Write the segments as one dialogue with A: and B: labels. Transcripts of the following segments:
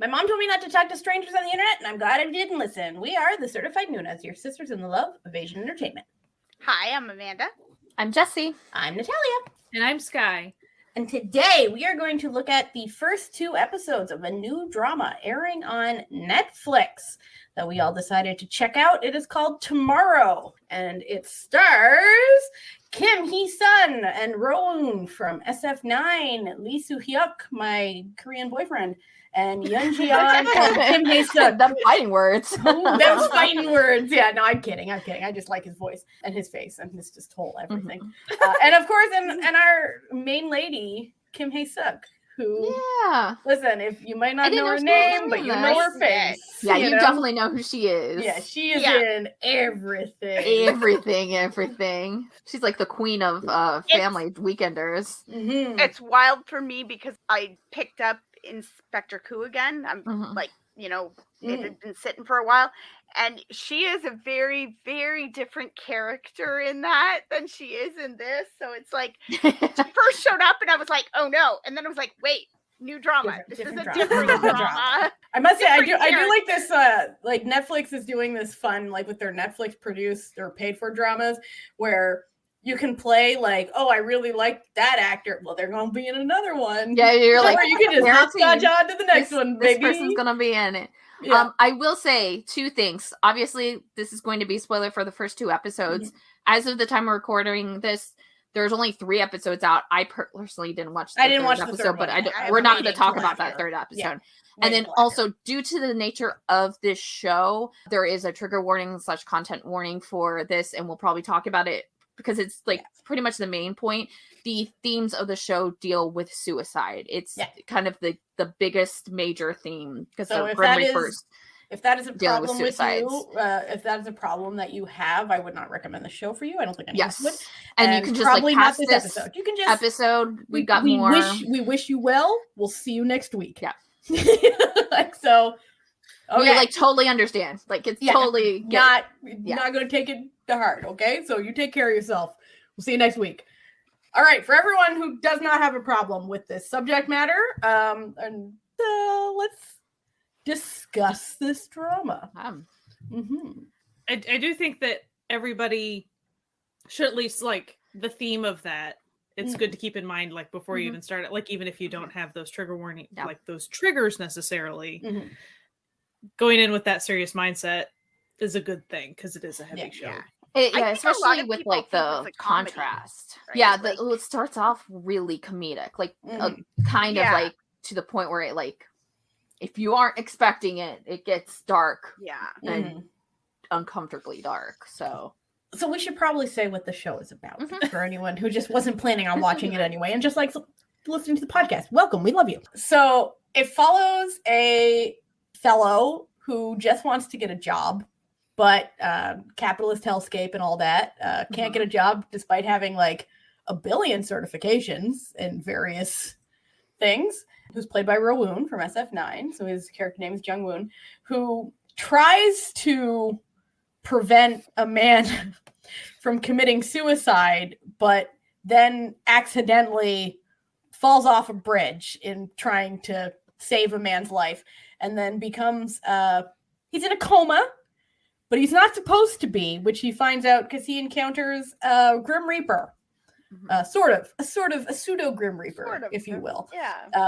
A: My mom told me not to talk to strangers on the internet, and I'm glad I didn't listen. We are the Certified Noonas, your sisters in the love of Asian entertainment.
B: Hi, I'm Amanda.
C: I'm Jessie.
A: I'm Natalia.
D: And I'm Sky.
A: And today we are going to look at the first 2 episodes of a new drama airing on Netflix that we all decided to check out. It is called Tomorrow, and it stars Kim Hee-sun and Rowoon from SF9, Lee Soo-hyuk, my Korean boyfriend, and Yoon Ji-yeon and Kim Hae-suk.
C: Them fighting words.
A: Those fighting words. Yeah, no, I'm kidding. I just like his voice and his face, and this just told everything. Mm-hmm. And of course, and our main lady, Kim Hae-suk, who, listen, if you might not know her name, but you know her face.
C: Yeah, you definitely know who she is.
A: Yeah, she is in everything.
C: Everything. She's like the queen of family weekenders.
B: Mm-hmm. It's wild for me because I picked up Inspector Ku again. I'm it had been sitting for a while, and she is a very, very different character in that than she is in this. So it's like she first showed up and I was like, oh no, and then I was like, wait, new drama. This is a different drama.
A: I must say, I do like this. Like Netflix is doing this fun, like with their Netflix produced or paid for dramas, where you can play like, oh, I really like that actor. Well, they're going to be in another one.
C: Yeah, you're like,
A: you can just hopscotch on to the next one, baby.
C: This person's going to be in it. Yeah. I will say 2 things. Obviously, this is going to be spoiler for the first 2 episodes. Mm-hmm. As of the time we're recording this, there's only 3 episodes out. I personally didn't watch the third episode, but we're not going to talk about that third episode. Yeah. And then also, due to the nature of this show, there is a trigger warning / content warning for this, and we'll probably talk about it because it's like pretty much the main point. The themes of the show deal with suicide. It's kind of the biggest major theme because the Grim Reapers.
A: If that is a problem with you, if that is a problem that you have, I would not recommend the show for you. I don't think anyone would.
C: And you can just
A: probably
C: pass
A: not
C: this
A: episode. You can just
C: we got more.
A: We wish you well. We'll see you next week.
C: Yeah.
A: So. Okay.
C: We totally understand. It's totally
A: not going to take it to heart. Okay, so you take care of yourself. We'll see you next week. All right, for everyone who does not have a problem with this subject matter, let's discuss this drama.
D: I do think that everybody should at least the theme of that. It's good to keep in mind before you even start it. Even if you don't have those trigger warning, those triggers necessarily. Going in with that serious mindset is a good thing because it is a heavy show.
C: Especially with the contrast. Right? It starts off really comedic, kind of to the point where it if you aren't expecting it, it gets dark. And uncomfortably dark. So
A: we should probably say what the show is about for anyone who just wasn't planning on watching it anyway and just listening to the podcast. Welcome, we love you. So it follows a fellow who just wants to get a job, but capitalist hellscape and all that, can't get a job despite having 1 billion certifications in various things, who's played by Rowoon from SF9. So his character name is Jung-woon, who tries to prevent a man from committing suicide, but then accidentally falls off a bridge in trying to save a man's life, and then becomes he's in a coma, but he's not supposed to be, which he finds out because he encounters a Grim Reaper, a pseudo Grim Reaper, if you will,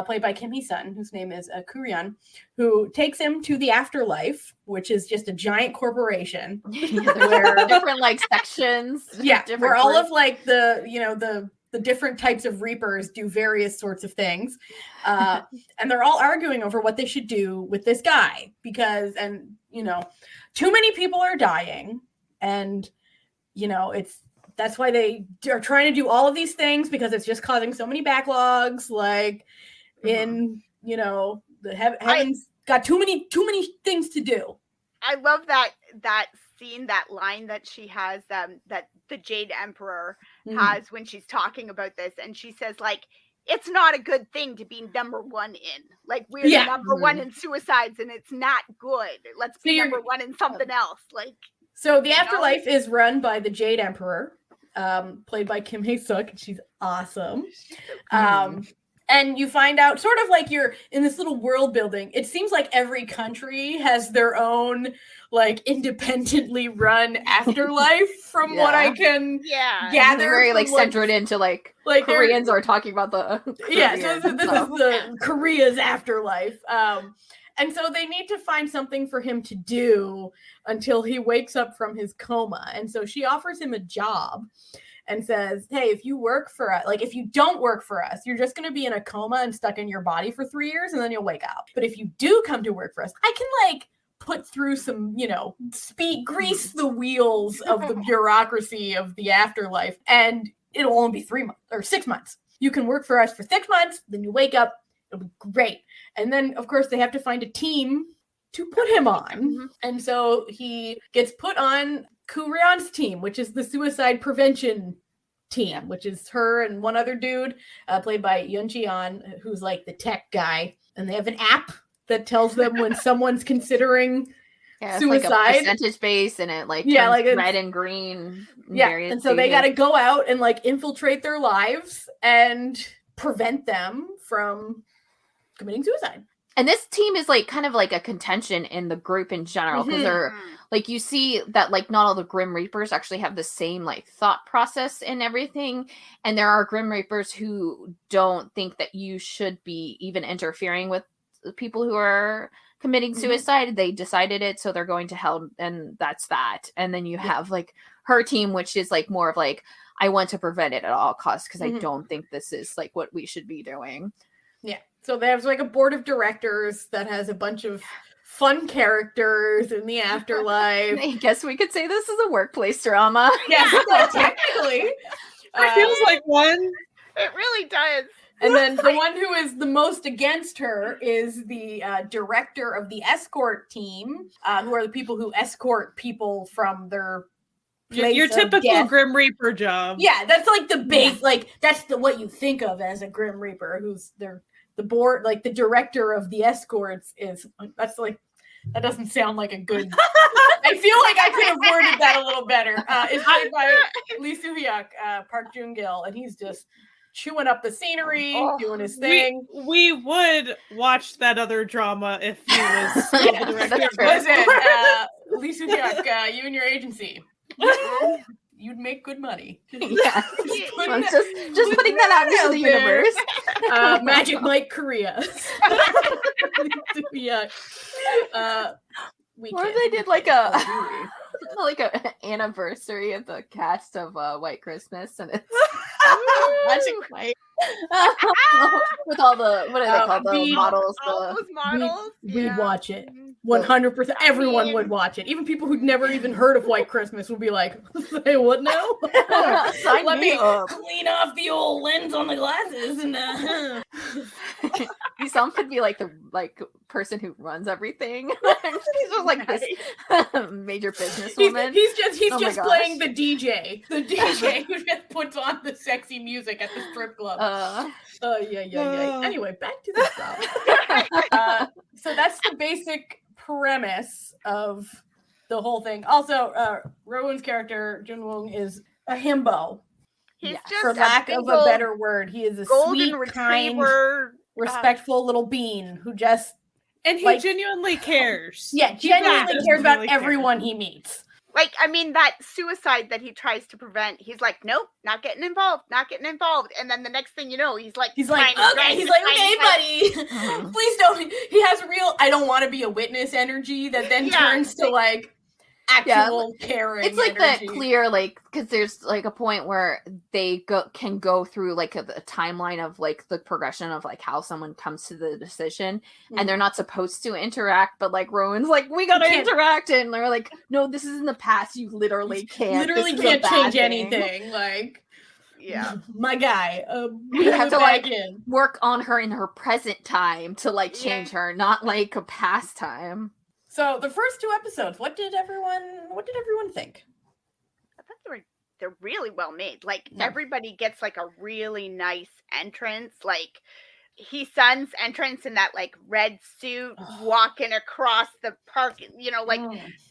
A: played by Kim Hee-sun, whose name is Kuryeon, who takes him to the afterlife, which is just a giant corporation
C: where different sections,
A: where all of the different types of Reapers do various sorts of things. And they're all arguing over what they should do with this guy because, too many people are dying. And, that's why they are trying to do all of these things because it's just causing so many backlogs. The heavens got too many things to do.
B: I love that scene, that line that she has, that the Jade Emperor has when she's talking about this, and she says it's not a good thing to be number 1 in. We're number 1 in suicides, and it's not good. Let's be number 1 in something else.
A: So the afterlife is run by the Jade Emperor, played by Kim Hae-suk, and she's awesome. And you find out sort of like you're in this little world building. It seems like every country has their own like independently run afterlife from what I can gather.
C: Very like centered into like Koreans are talking about the
A: so this is the Korea's afterlife. And so they need to find something for him to do until he wakes up from his coma. And so she offers him a job and says, hey, if you work for us, like if you don't work for us, you're just going to be in a coma and stuck in your body for 3 years and then you'll wake up. But if you do come to work for us, I can like put through some, grease the wheels of the bureaucracy of the afterlife. And it'll only be 3 months or 6 months. You can work for us for 6 months, then you wake up. It'll be great. And then, of course, they have to find a team to put him on. And so he gets put on Kurion's team, which is the suicide prevention team, which is her and one other dude, played by Yoon Ji-an, who's like the tech guy. And they have an app that tells them when someone's considering suicide.
C: Like a percentage base, and it like red and green.
A: And so they got to go out and like infiltrate their lives and prevent them from committing suicide.
C: And this team is like kind of like a contention in the group in general, because they're like, you see that like not all the Grim Reapers actually have the same like thought process and everything. And there are Grim Reapers who don't think that you should be even interfering with people who are committing suicide. They decided it, so they're going to hell, and that's that. And then you have like her team, which is like more of like, I want to prevent it at all costs because I don't think this is like what we should be doing.
A: Yeah. So there's like a board of directors that has a bunch of fun characters in the afterlife.
C: I guess we could say this is a workplace drama.
A: Yes, technically.
D: It feels like one.
B: It really does.
A: And then the one who is the most against her is the director of the escort team, who are the people who escort people from their place
D: your
A: of
D: typical
A: death.
D: Grim Reaper job.
A: Yeah, that's like the base, like that's what you think of as a Grim Reaper, who's the board, like the director of the escorts is. That's like, that doesn't sound like a good. I feel like I could have worded that a little better. It's played by Lee Soo-hyuk, Park Joon-gil, and he's just chewing up the scenery, doing his thing.
D: We would watch that other drama if he was the director.
A: Listen, Lee Soo-hyuk, you and your agency. You'd make good money. Just
C: putting that out into the universe.
A: Magic Mike Korea.
C: Or they did like a anniversary of the cast of White Christmas, and it's Magic Mike with all the what are they called, the models?
B: All those models.
A: We'd watch it. 100%. Everyone would watch it. Even people who'd never even heard of White Christmas would be like, "Hey, what now? Let me clean off the old lens on the glasses." And
C: Some could be like the person who runs everything. He's just like this major businesswoman.
A: He's just playing the DJ. The DJ who just puts on the sexy music at the strip club. Anyway, back to the stuff. So that's the basic premise of the whole thing. Also, Rowan's character, Jun-woong, is a himbo.
B: He's just
A: for lack of a better word. He is a sweet, kind, respectful little bean who just...
D: And he genuinely cares.
A: Yeah, genuinely cares about everyone he meets.
B: Like, I mean, that suicide that he tries to prevent, he's like, nope, not getting involved. And then the next thing you know, he's like, okay, buddy. Please don't.
A: He has real, I don't want to be a witness energy that then turns to like actual caring.
C: It's like
A: energy.
C: that clear, like, because there's like a point where they can go through like a timeline of like the progression of like how someone comes to the decision, and they're not supposed to interact, but like Rowan's like, we gotta interact, and they're like, no, this is in the past, you literally can't
A: change anything. Like, my guy,
C: we have to like work on her in her present time to like change her, not like a past time.
A: So the first 2 episodes, what did everyone think?
B: I thought they're really well made. Like everybody gets like a really nice entrance. Like Hee-sun's entrance in that like red suit walking across the park,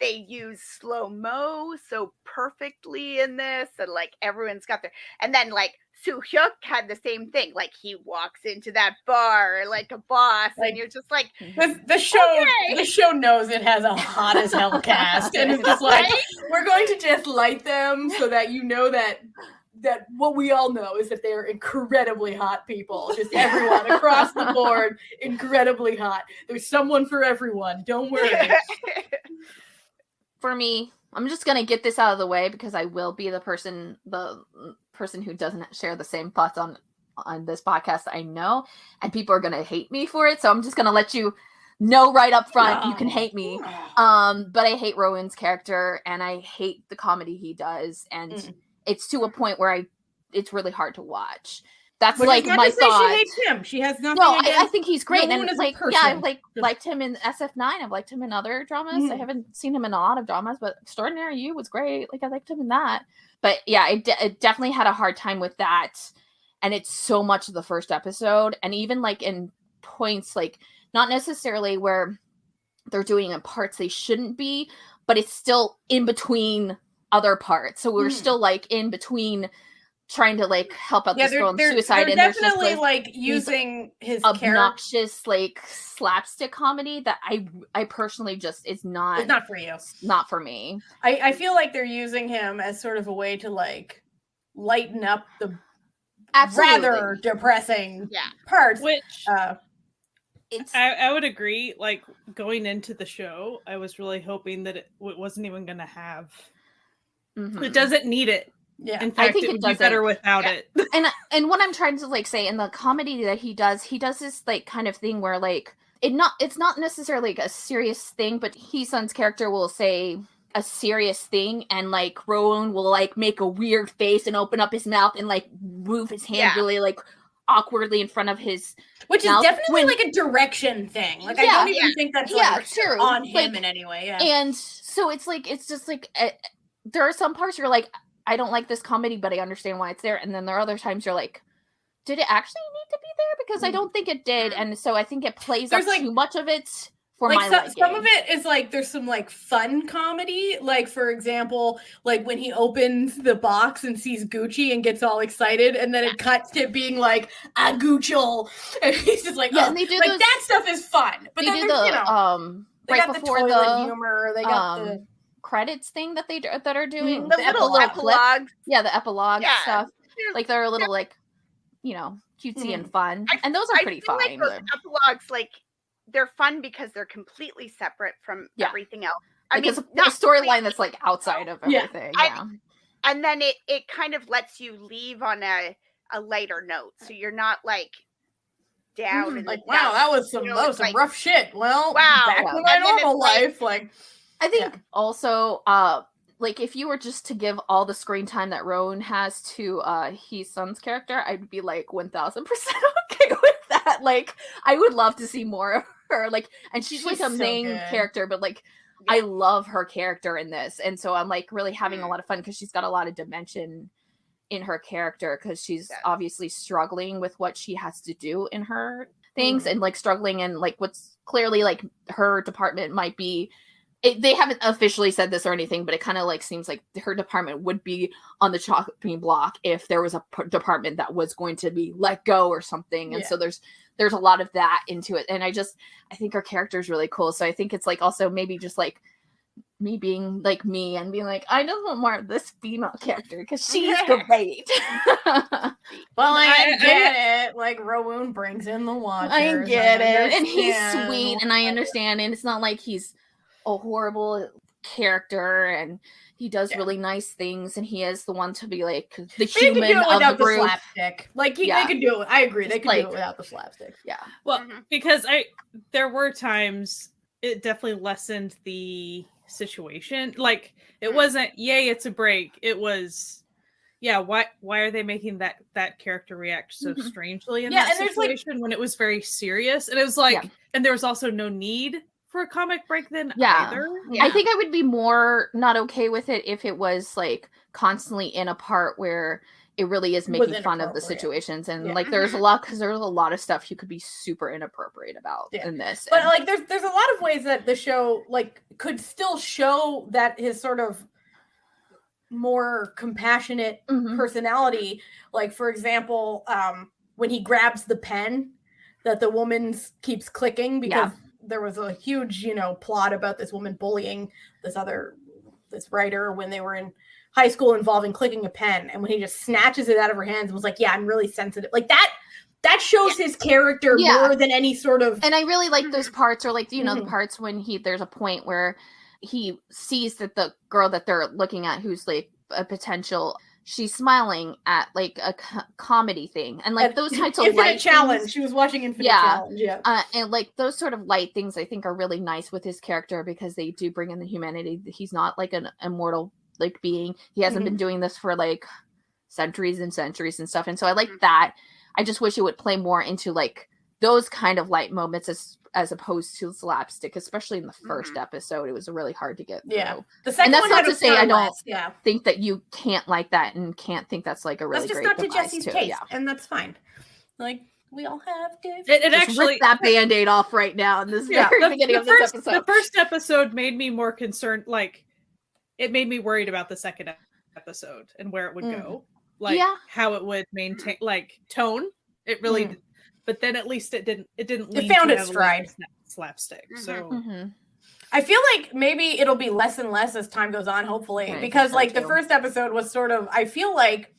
B: they use slow-mo so perfectly in this, and like everyone's got their, and then like Soo-hyuk had the same thing. Like, he walks into that bar like a boss, and you're just like,
A: the show knows it has a hot as hell cast, and it's just like, we're going to just light them so that you know that what we all know is that they're incredibly hot people. Just everyone across the board, incredibly hot. There's someone for everyone. Don't worry.
C: For me, I'm just gonna get this out of the way because I will be the person who doesn't share the same thoughts on this podcast. I know, and people are gonna hate me for it. So I'm just gonna let you know right up front. You can hate me, but I hate Rowan's character, and I hate the comedy he does, and it's to a point where it's really hard to watch. That's like my thought.
A: She hates him. She has nothing.
C: No, I think he's great,
A: Rowan
C: and like, I liked him in SF9. I've liked him in other dramas. I haven't seen him in a lot of dramas, but Extraordinary You was great. Like, I liked him in that. But yeah, it definitely had a hard time with that, and it's so much of the first episode, and even like in points, like not necessarily where they're doing in parts they shouldn't be, but it's still in between other parts. So we're still like in between trying to like help out this girl in suicide, and there's
A: definitely
C: just
A: like using his
C: obnoxious like slapstick comedy that I personally just it's not
A: for you.
C: Not for me.
A: I feel like they're using him as sort of a way to like lighten up the rather depressing parts.
D: Which I would agree. Like, going into the show, I was really hoping that it wasn't even going to have. It doesn't need it.
A: Yeah,
D: in fact, I think it would be better without it.
C: And what I'm trying to like say in the comedy that he does this like kind of thing where like it's not necessarily like a serious thing, but Hee-sun's character will say a serious thing, and like Rowan will like make a weird face and open up his mouth and like move his hand really like awkwardly in front of his
A: which
C: mouth.
A: Is definitely like a direction thing. Like, I don't even think that's like on him like, in any way. Yeah.
C: And so it's just like there are some parts you're like, I don't like this comedy, but I understand why it's there. And then there are other times you're like, did it actually need to be there? Because I don't think it did. And so I think it plays up like, too much of it for
A: like
C: my liking.
A: Some of it is like, there's some like fun comedy. Like, for example, like when he opens the box and sees Gucci and gets all excited, and then it cuts to it being like, a Gucci. And he's just like,
C: and they do
A: like that stuff is fun. But then there's,
C: they
A: right
C: got
A: before the humor, they got the
C: credits thing that that are doing
B: the little epilogue.
C: The epilogue stuff. Like they're a little like, cutesy and fun, and those are pretty fun.
B: Like those epilogues, like they're fun because they're completely separate from everything else. I mean,
C: a storyline that's like outside of everything.
B: And then it kind of lets you leave on a lighter note, so you're not like down and
A: like, wow, that was some rough shit. Well, back to my normal life, like.
C: I think also, like, if you were just to give all the screen time that Rowan has to Hee-sun's character, I'd be like 1000% okay with that. Like, I would love to see more of her. Like, and she's like a main character, but like, I love her character in this, and so I'm like really having a lot of fun because she's got a lot of dimension in her character because she's obviously struggling with what she has to do in her things, and like struggling in like what's clearly like her department might be. They haven't officially said this or anything, but it kind of like seems like her department would be on the chopping block if there was a department that was going to be let go or something. And so there's a lot of that into it. And I think her character is really cool. So I think it's like also maybe just like me being like me and being like, I just want more of this female character because she's great.
A: Well, I get it. Like, Rowan brings in the watchers.
C: I get it. And he's sweet and I understand. And it's not like he's a horrible character, and he does really nice things, and he is the one to be like the human of the group.
A: The slapstick. Like they could do it. I agree. They could do it without the slapstick.
C: Yeah.
D: Well, because there were times it definitely lessened the situation. Like, it wasn't, yay, it's a break. It was, why are they making that character react so strangely in that situation when it was very serious? And it was like, and there was also no need for a comic break then either.
C: I think I would be more not okay with it if it was like constantly in a part where it really is making fun of the situations, and like there's a lot of stuff you could be super inappropriate about in this.
A: But like there's a lot of ways that the show like could still show that his sort of more compassionate personality. Like, for example, when he grabs the pen that the woman keeps clicking because there was a huge, plot about this woman bullying this writer when they were in high school involving clicking a pen. And when he just snatches it out of her hands and was like, I'm really sensitive. Like that shows his character more than any sort of.
C: And I really like those parts, or like, the parts when there's a point where he sees that the girl that they're looking at, who's like a potential, she's smiling at like a comedy thing, and like those types of
A: Infinite
C: light
A: Challenge.
C: things,
A: she was watching Infinite Challenge,
C: and like those sort of light things, I think are really nice with his character because they do bring in the humanity. He's not like an immortal like being. He hasn't been doing this for like centuries and centuries and stuff, and so I like that. I just wish it would play more into like those kind of light moments as opposed to slapstick, especially in the first episode. It was really hard to get through.
A: The second,
C: and that's not to say I don't
A: less,
C: think that you can't like that and can't think that's like a really
A: that's just
C: great
A: not to
C: device
A: Jessie's
C: too.
A: taste, and that's fine. Like, we all have different.
D: It actually
C: rip that Band-Aid off right now in this very beginning of this episode.
D: The first episode made me more concerned. Like, it made me worried about the second episode and where it would go. Like how it would maintain like tone. It really did. But then at least it didn't
A: it found its stride.
D: Slapstick. So
A: I feel like maybe it'll be less and less as time goes on, hopefully, because like the first episode was sort of, I feel like,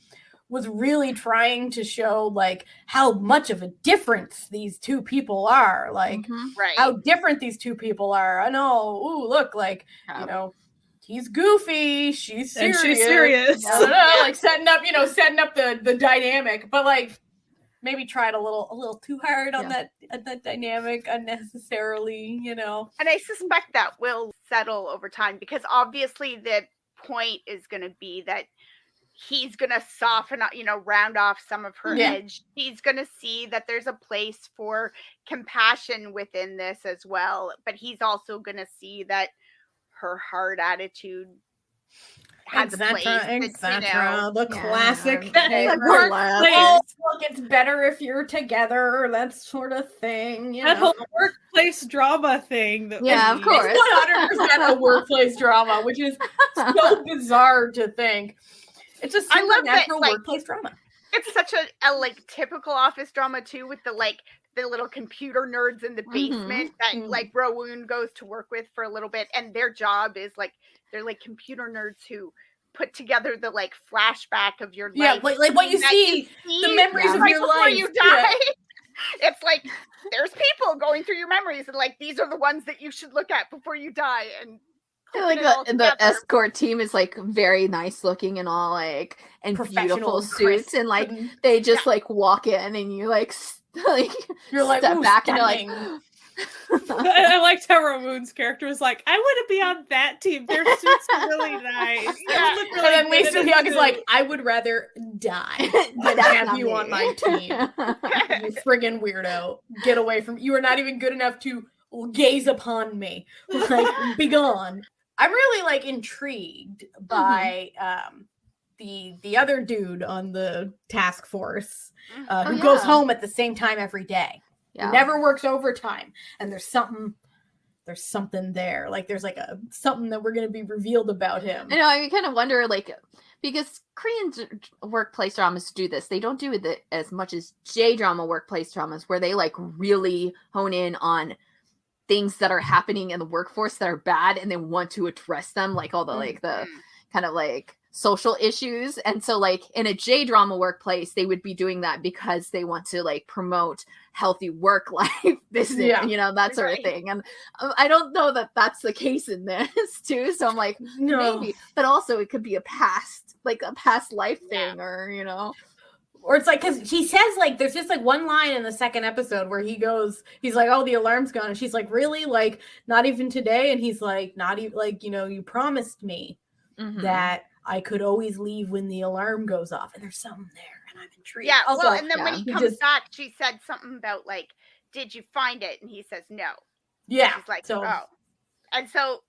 A: was really trying to show like how much of a difference these two people are, like how different these two people are. I know. Ooh, look, like he's goofy, she's serious.
D: And she's serious.
A: Like setting up the dynamic, but like maybe tried a little too hard on that dynamic unnecessarily, And
B: I suspect that will settle over time, because obviously the point is going to be that he's going to soften up, round off some of her edge. He's going to see that there's a place for compassion within this as well, but he's also going to see that her hard attitude has a place.
A: The classic.
C: Look,
A: it's better if you're together, that sort of thing.
D: That whole workplace drama thing.
C: Of course.
A: It's 100% a workplace drama, which is so bizarre to think. It's a supernatural workplace drama.
B: It's such a like typical office drama too, with the little computer nerds in the basement that like Rowoon goes to work with for a little bit, and their job is like they're like computer nerds who put together the like flashback of your life.
A: Yeah, like what you see, the memories of your life
B: before you die. It's like there's people going through your memories, and like these are the ones that you should look at before you die. And
C: like the escort team is like very nice looking and all like and beautiful suits, and like they just like walk in and you like
A: you're like
C: step back and you're like
D: I liked how Rowoon's character was like, I want to be on that team. Their suits are really nice.
A: Really, and then Lee Soo-hyuk is like, I would rather die than have you on my team. You friggin' weirdo. Get away from you. Are not even good enough to gaze upon me. Like, be gone. I'm really like intrigued by the other dude on the task force who goes home at the same time every day. Yeah. Never works overtime, and there's something there. Like there's like something that we're going to be revealed about him.
C: I know. I kind of wonder, like, because Korean workplace dramas do this. They don't do it as much as J-drama workplace dramas, where they like really hone in on things that are happening in the workforce that are bad, and they want to address them, like all the like the kind of like social issues. And so like in a J-drama workplace, they would be doing that because they want to like promote healthy work life business, that sort of thing. And I don't know that that's the case in this too. So I'm like, maybe, but also it could be a past life thing, or
A: or it's like, because he says like there's just like one line in the second episode where he's like, oh, the alarm's gone, and she's like, really? Like, not even today? And he's like, not even, like, you promised me that I could always leave when the alarm goes off, and there's something there, and I'm intrigued.
B: Yeah, also, and then when he comes back, she said something about like, did you find it? And he says no.
A: Yeah.
B: She's like, oh. And so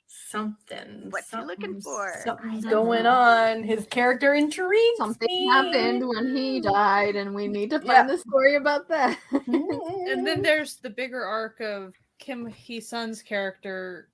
B: what's he looking for?
A: Something's going on. His character intrigues
C: me. Happened when he died, and we need to find the story about that.
D: And then there's the bigger arc of Kim Hee-sun's character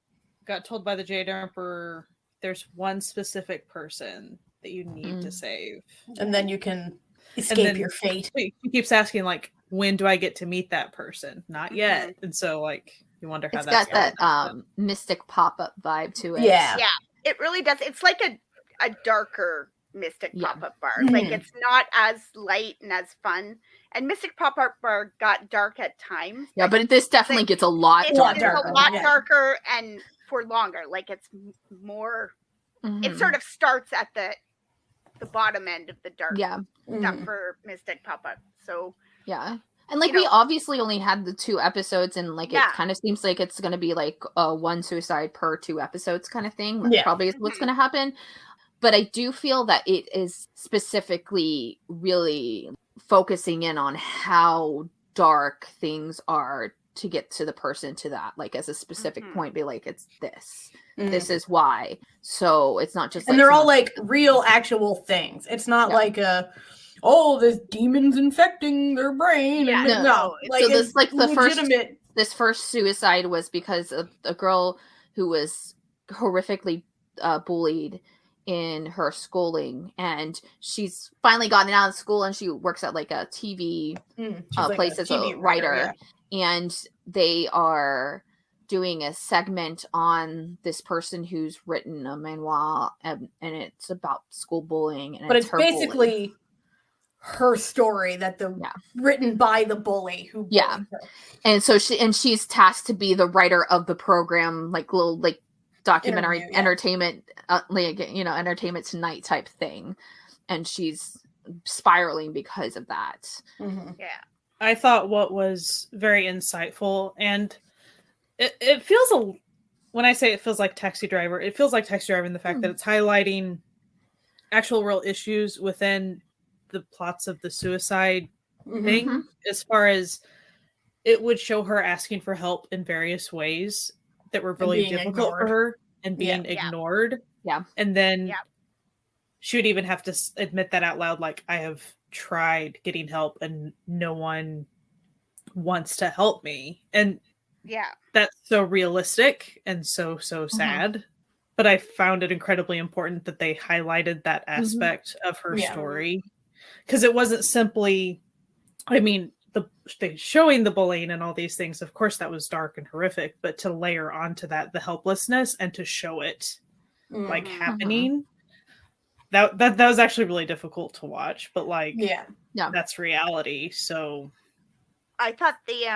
D: got told by the Jade Emperor there's one specific person that you need to save.
A: And then you can escape your fate.
D: He keeps asking, like, when do I get to meet that person? Not yet. And so, like, you wonder how
C: it's
D: that's
C: got that mystic pop-up vibe to it.
A: Yeah.
B: Yeah, it really does. It's like a darker Mystic Pop-Up Bar. Like, it's not as light and as fun. And Mystic Pop-Up Bar got dark at times.
C: Yeah, but this definitely gets a lot darker.
B: It's a lot darker and for longer. Like, it's more... It sort of starts at the bottom end of the dark stuff for Mystic Pop-Up. So...
C: Yeah. And like, we obviously only had the 2 episodes, and like, it kind of seems like it's going to be like a 1 suicide per 2 episodes kind of thing. That probably is what's going to happen. But I do feel that it is specifically really focusing in on how dark things are to get to the person to that, like, as a specific point, be like, it's this. This is why. So it's not just,
A: and they're all like real, actual things. It's not like there's demons infecting their brain.
B: Yeah,
A: no. Like,
C: so this, like, the
A: legitimate...
C: this first suicide was because of a girl who was horrifically bullied in her schooling, and she's finally gotten out of school, and she works at like a TV place as a writer, and they are doing a segment on this person who's written a memoir, and it's about school bullying, and it's basically
A: bullying. Her story that written by the bully who bullied her.
C: And so she's tasked to be the writer of the program, like little like documentary entertainment, Entertainment Tonight type thing, and she's spiraling because of that.
D: I thought what was very insightful, and it feels when I say it feels like Taxi Driver, it feels like Taxi Driver in the fact that it's highlighting actual real issues within the plots of the suicide thing, as far as it would show her asking for help in various ways that were really difficult for her and being ignored. And then she would even have to admit that out loud, like, I have tried getting help and no one wants to help me. And that's so realistic and so sad. But I found it incredibly important that they highlighted that aspect of her story. Because it wasn't simply, I mean, they showing the bullying and all these things, of course that was dark and horrific, but to layer onto that the helplessness and to show it like happening, that was actually really difficult to watch, but like that's reality. So
B: I thought the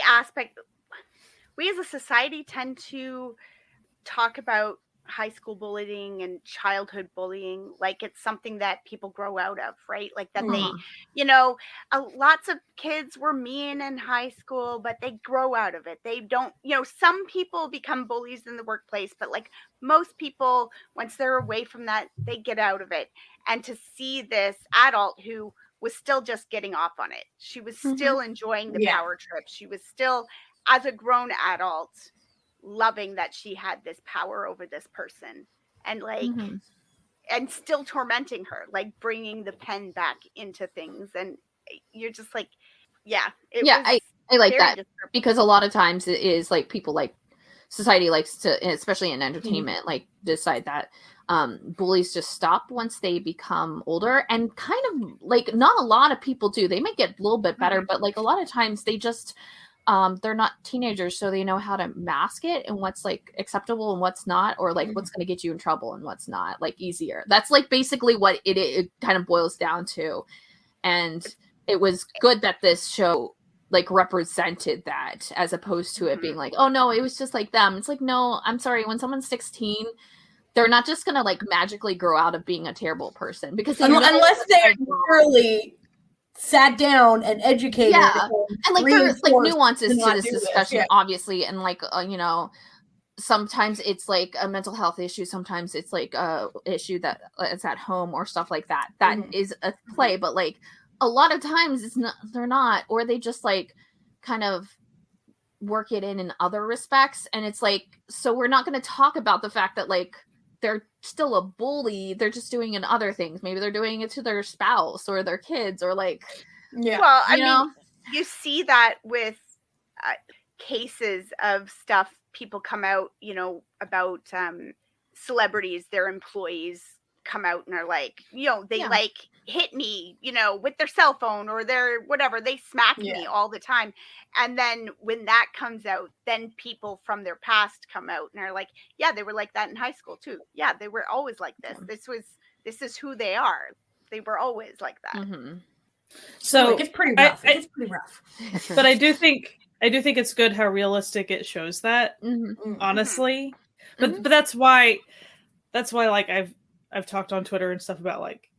B: aspect, we as a society tend to talk about high school bullying and childhood bullying like it's something that people grow out of, right? Like that they, lots of kids were mean in high school, but they grow out of it. They don't, some people become bullies in the workplace, but like most people, once they're away from that, they get out of it. And to see this adult who was still just getting off on it, she was still enjoying the power trip. She was still, as a grown adult, loving that she had this power over this person, and like and still tormenting her, like bringing the pen back into things. And you're just like, I like that disturbing.
C: Because a lot of times it is like people, like society likes to, especially in entertainment, like decide that bullies just stop once they become older, and kind of like not a lot of people do. They might get a little bit better, but like a lot of times they just they're not teenagers, so they know how to mask it and what's like acceptable and what's not, or like what's going to get you in trouble and what's not, like easier. That's like basically what it kind of boils down to. And it was good that this show like represented that, as opposed to it being like, oh no, it was just like them. It's like, no, I'm sorry, when someone's 16, they're not just gonna like magically grow out of being a terrible person, because
A: unless they're really sat down and educated,
C: and like there's like nuances to this discussion, obviously, and like sometimes it's like a mental health issue, sometimes it's like a issue that it's at home or stuff like that. That is a play, but like a lot of times it's not, they're not, or they just like kind of work it in other respects. And it's like, so we're not going to talk about the fact that like they're still a bully, they're just doing it in other things. Maybe they're doing it to their spouse or their kids, or like,
B: well, I mean, you see that with cases of stuff people come out, about celebrities, their employees come out and are like, they like hit me, with their cell phone or their whatever, they smack me all the time. And then when that comes out, then people from their past come out and are like, yeah, they were like that in high school too. Yeah, they were always like this. This is who they are. They were always like that.
C: Mm-hmm.
A: So it's pretty rough. It's pretty rough.
D: But I do think it's good how realistic it shows that, honestly. But that's why like I've talked on Twitter and stuff about like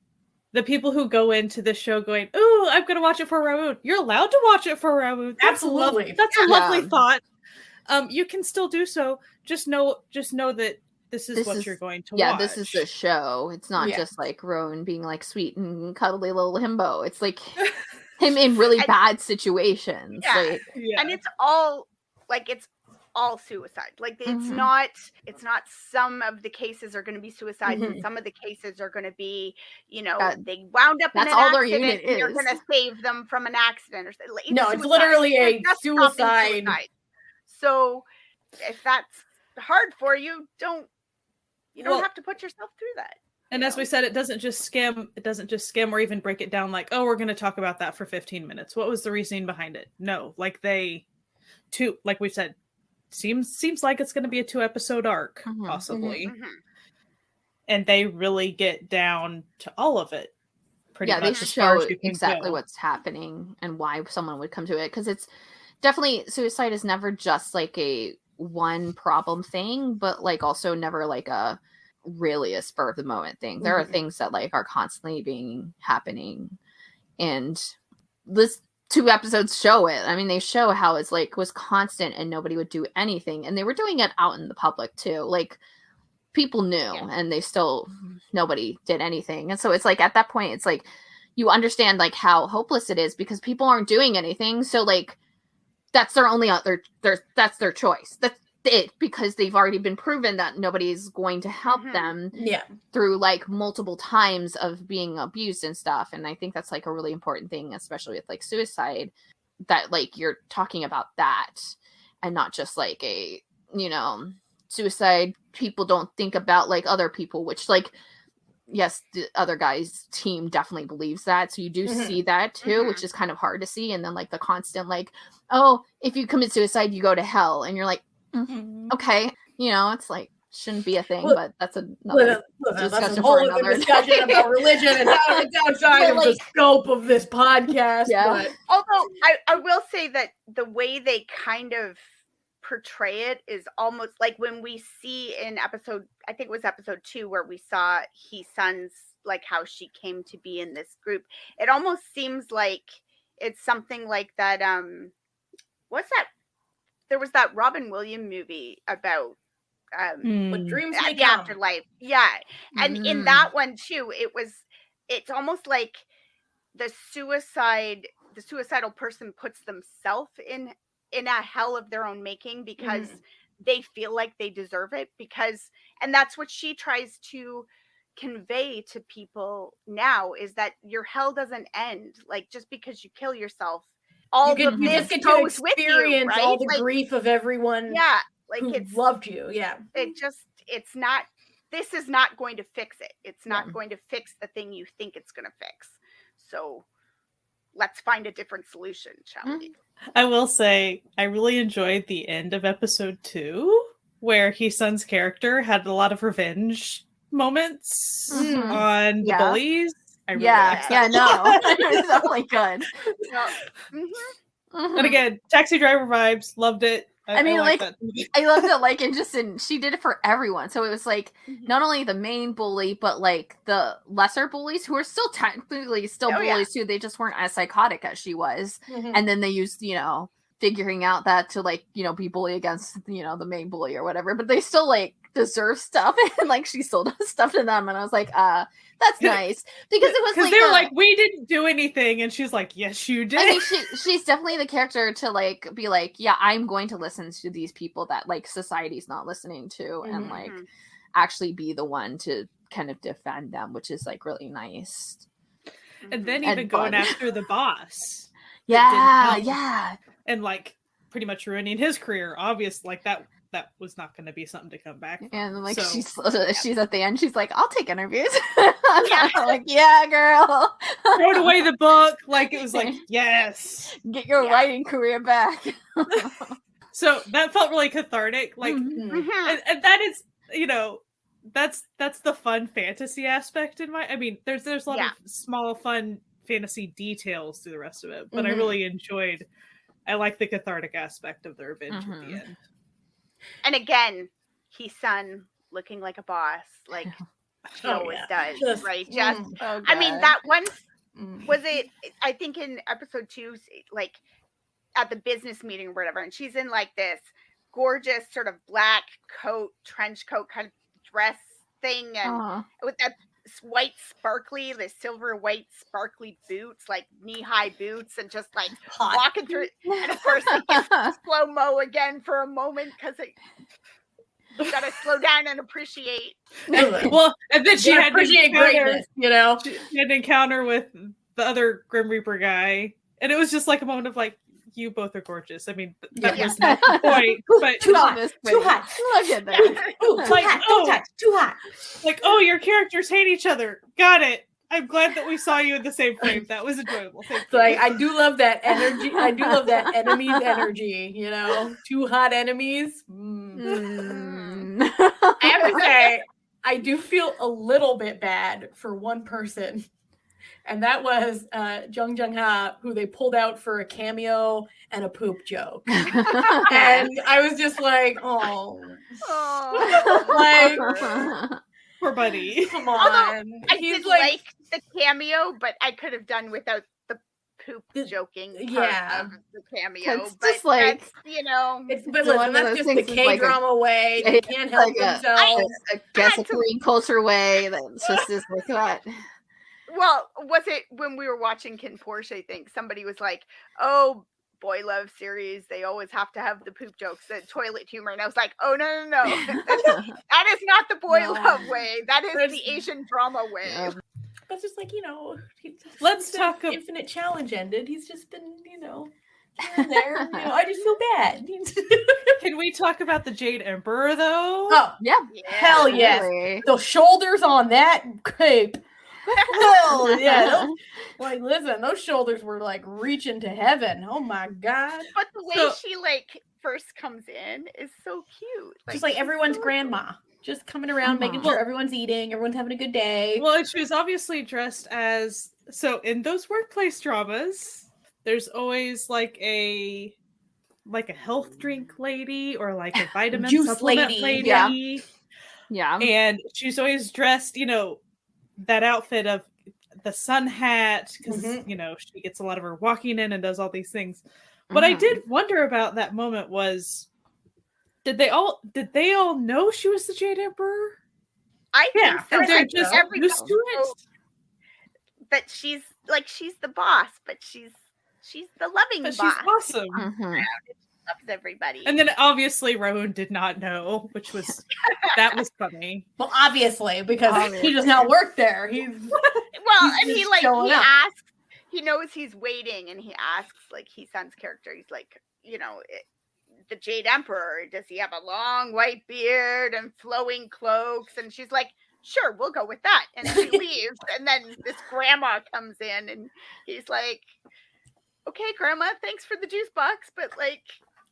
D: the people who go into this show going, "Oh, I'm going to watch it for Raoud." You're allowed to watch it for Raoud.
A: Absolutely.
D: That's a lovely thought. You can still do so. Just know that this is what you're going to watch.
C: Yeah, this is the show. It's not just like Rowan being like sweet and cuddly little himbo. It's like him in really bad situations.
B: Yeah.
C: Like,
B: and it's all suicide. Like it's not some of the cases are going to be suicides and some of the cases are going to be, they wound up in an accident and you're going to save them from an accident or something.
A: No, it's literally a suicide.
B: So if that's hard for you, don't have to put yourself through that.
D: And as we said, it doesn't just skim or even break it down like, oh, we're going to talk about that for 15 minutes. What was the reasoning behind it? No, like like we said, seems like it's going to be a 2-episode arc, possibly. And they really get down to all of it. Pretty much.
C: They show exactly what's happening and why someone would come to it. Because it's definitely, suicide is never just like a one problem thing, but like also never like a really a spur of the moment thing. There are things that like are constantly happening, and this 2 episodes show it. I mean, they show how it's like was constant and nobody would do anything, and they were doing it out in the public too. Like people knew, and they still nobody did anything. And so it's like at that point, it's like you understand like how hopeless it is because people aren't doing anything. So like that's their only that's their choice. That's it, because they've already been proven that nobody's going to help them through like multiple times of being abused and stuff. And I think that's like a really important thing, especially with like suicide, that like you're talking about that and not just like a, suicide. People don't think about like other people, which like, yes, the other guy's team definitely believes that. So you do see that too, which is kind of hard to see. And then like the constant like, oh, if you commit suicide, you go to hell. And you're like, okay, it's like shouldn't be a thing, but that's another discussion for another
A: discussion about religion and how it's outside of the scope of this podcast. But
B: although I will say that the way they kind of portray it is almost like when we see in episode 2 where we saw Hee-sun's like how she came to be in this group. It almost seems like it's something like that. What's that? There was that Robin Williams movie about
A: what dreams
B: the afterlife. Yeah. And in that one too, it's almost like the suicidal person puts themselves in a hell of their own making because they feel like they deserve it, and that's what she tries to convey to people now, is that your hell doesn't end like just because you kill yourself. All
A: you
B: of this
A: get
B: goes
A: to
B: with you,
A: experience
B: right?
A: all the grief of everyone who loved you.
B: This is not going to fix it. It's not going to fix the thing you think it's going to fix. So let's find a different solution, shall we?
D: I will say I really enjoyed the end of episode 2 where Hee-sun's character had a lot of revenge moments on the bullies. I really liked that.
C: It's definitely good.
D: And again, Taxi Driver vibes, loved it.
C: I mean, I loved it, like, and she did it for everyone. So it was like not only the main bully, but like the lesser bullies who are still technically bullies too. They just weren't as psychotic as she was. And then they used, figuring out that to like, be bully against, the main bully or whatever, but they still like deserve stuff. And like she still does stuff to them. And I was like, that's nice, because it was like
D: they were like, we didn't do anything, and she's like, yes, you did.
C: I mean, she's definitely the character to like be like, yeah, I'm going to listen to these people that like society's not listening to, and like actually be the one to kind of defend them, which is like really nice.
D: And then even going after the boss,
C: and like
D: pretty much ruining his career. Obvious, like that that was not going to be something to come back from.
C: And like
D: So,
C: she's at the end, she's like, I'll take interviews. I'm like, yeah, girl.
D: throw away the book. Like, it was like, yes.
C: Get your writing career back.
D: So that felt really cathartic. Like,
B: Mhm.
D: and that is, you know, that's the fun fantasy aspect in my, I mean, there's a lot of small fun fantasy details through the rest of it, but I really I like the cathartic aspect of the revenge at the end.
B: And again, his son looking like a boss, like she always does, right? Just, I mean, that one was it. I think in episode 2, like at the business meeting or whatever, and she's in like this gorgeous sort of black coat, trench coat kind of dress thing, and with that white sparkly, the silver white sparkly boots, like knee-high boots, and just like walking through. And of course, slow-mo again for a moment because you gotta slow down and appreciate.
D: Well, and then she had to
A: appreciate greatness, you know.
D: She had an encounter with the other Grim Reaper guy, and it was just like a moment of like, you both are gorgeous. I mean, that was not the point, but
A: Too hot. Look at that. Ooh, too hot.
D: Like, oh, your characters hate each other. Got it. I'm glad that we saw you in the same frame. That was enjoyable. Thank you.
A: Like, I do love that energy. I do love that enemy's energy. You know, two hot enemies. I have to say, I do feel a little bit bad for one person. And that was Jung Jung Ha, who they pulled out for a cameo and a poop joke. And I was just like, oh. Like,
D: poor buddy.
A: Come on.
B: Although I did like the cameo, but I could have done without the poop joking part of the cameo.
C: It's
B: but
C: just like,
B: that's, you know.
A: But listen, that's just the K-drama way. They can't help themselves.
C: I guess a Korean culture way. That's just like that.
B: Well, was it when we were watching Kin Porsche, I think somebody was like, oh, boy love series, they always have to have the poop jokes, the toilet humor. And I was like, oh, no. That is not the boy love way. That is the Asian drama way.
A: That's just like, you know,
D: let's talk
A: Infinite Challenge ended. He's just been, you know, here and there. You know, I just feel bad.
D: Can we talk about the Jade Emperor, though?
A: Oh,
C: yeah.
A: Hell yes. The shoulders on that cape. Hell yeah. Like, listen, those shoulders were like reaching to heaven. Oh my God.
B: But the way she like first comes in is so cute.
A: Just like everyone's grandma. Just coming around, making sure everyone's eating, everyone's having a good day.
D: Well, she was obviously dressed as, so in those workplace dramas, there's always like a health drink lady or like a vitamin
A: juice
D: supplement lady.
C: Yeah.
D: And she's always dressed, you know, that outfit of the sun hat, because you know, she gets a lot of her walking in and does all these things. What I did wonder about that moment was, did they all know she was the Jade Emperor?
B: I think so.
D: They're just used to it.
B: That she's the boss, but she's the loving boss.
D: She's awesome.
B: Loves everybody.
D: And then obviously Rowan did not know, which was that was funny.
A: Well, obviously, because he does not work there. He's
B: and he asks, he knows he's waiting, and he asks like Hee-sun's character, he's like, you know, the Jade Emperor, does he have a long white beard and flowing cloaks? And she's like, sure, we'll go with that. And she leaves, and then this grandma comes in, and he's like, okay, grandma, thanks for the juice box, but like,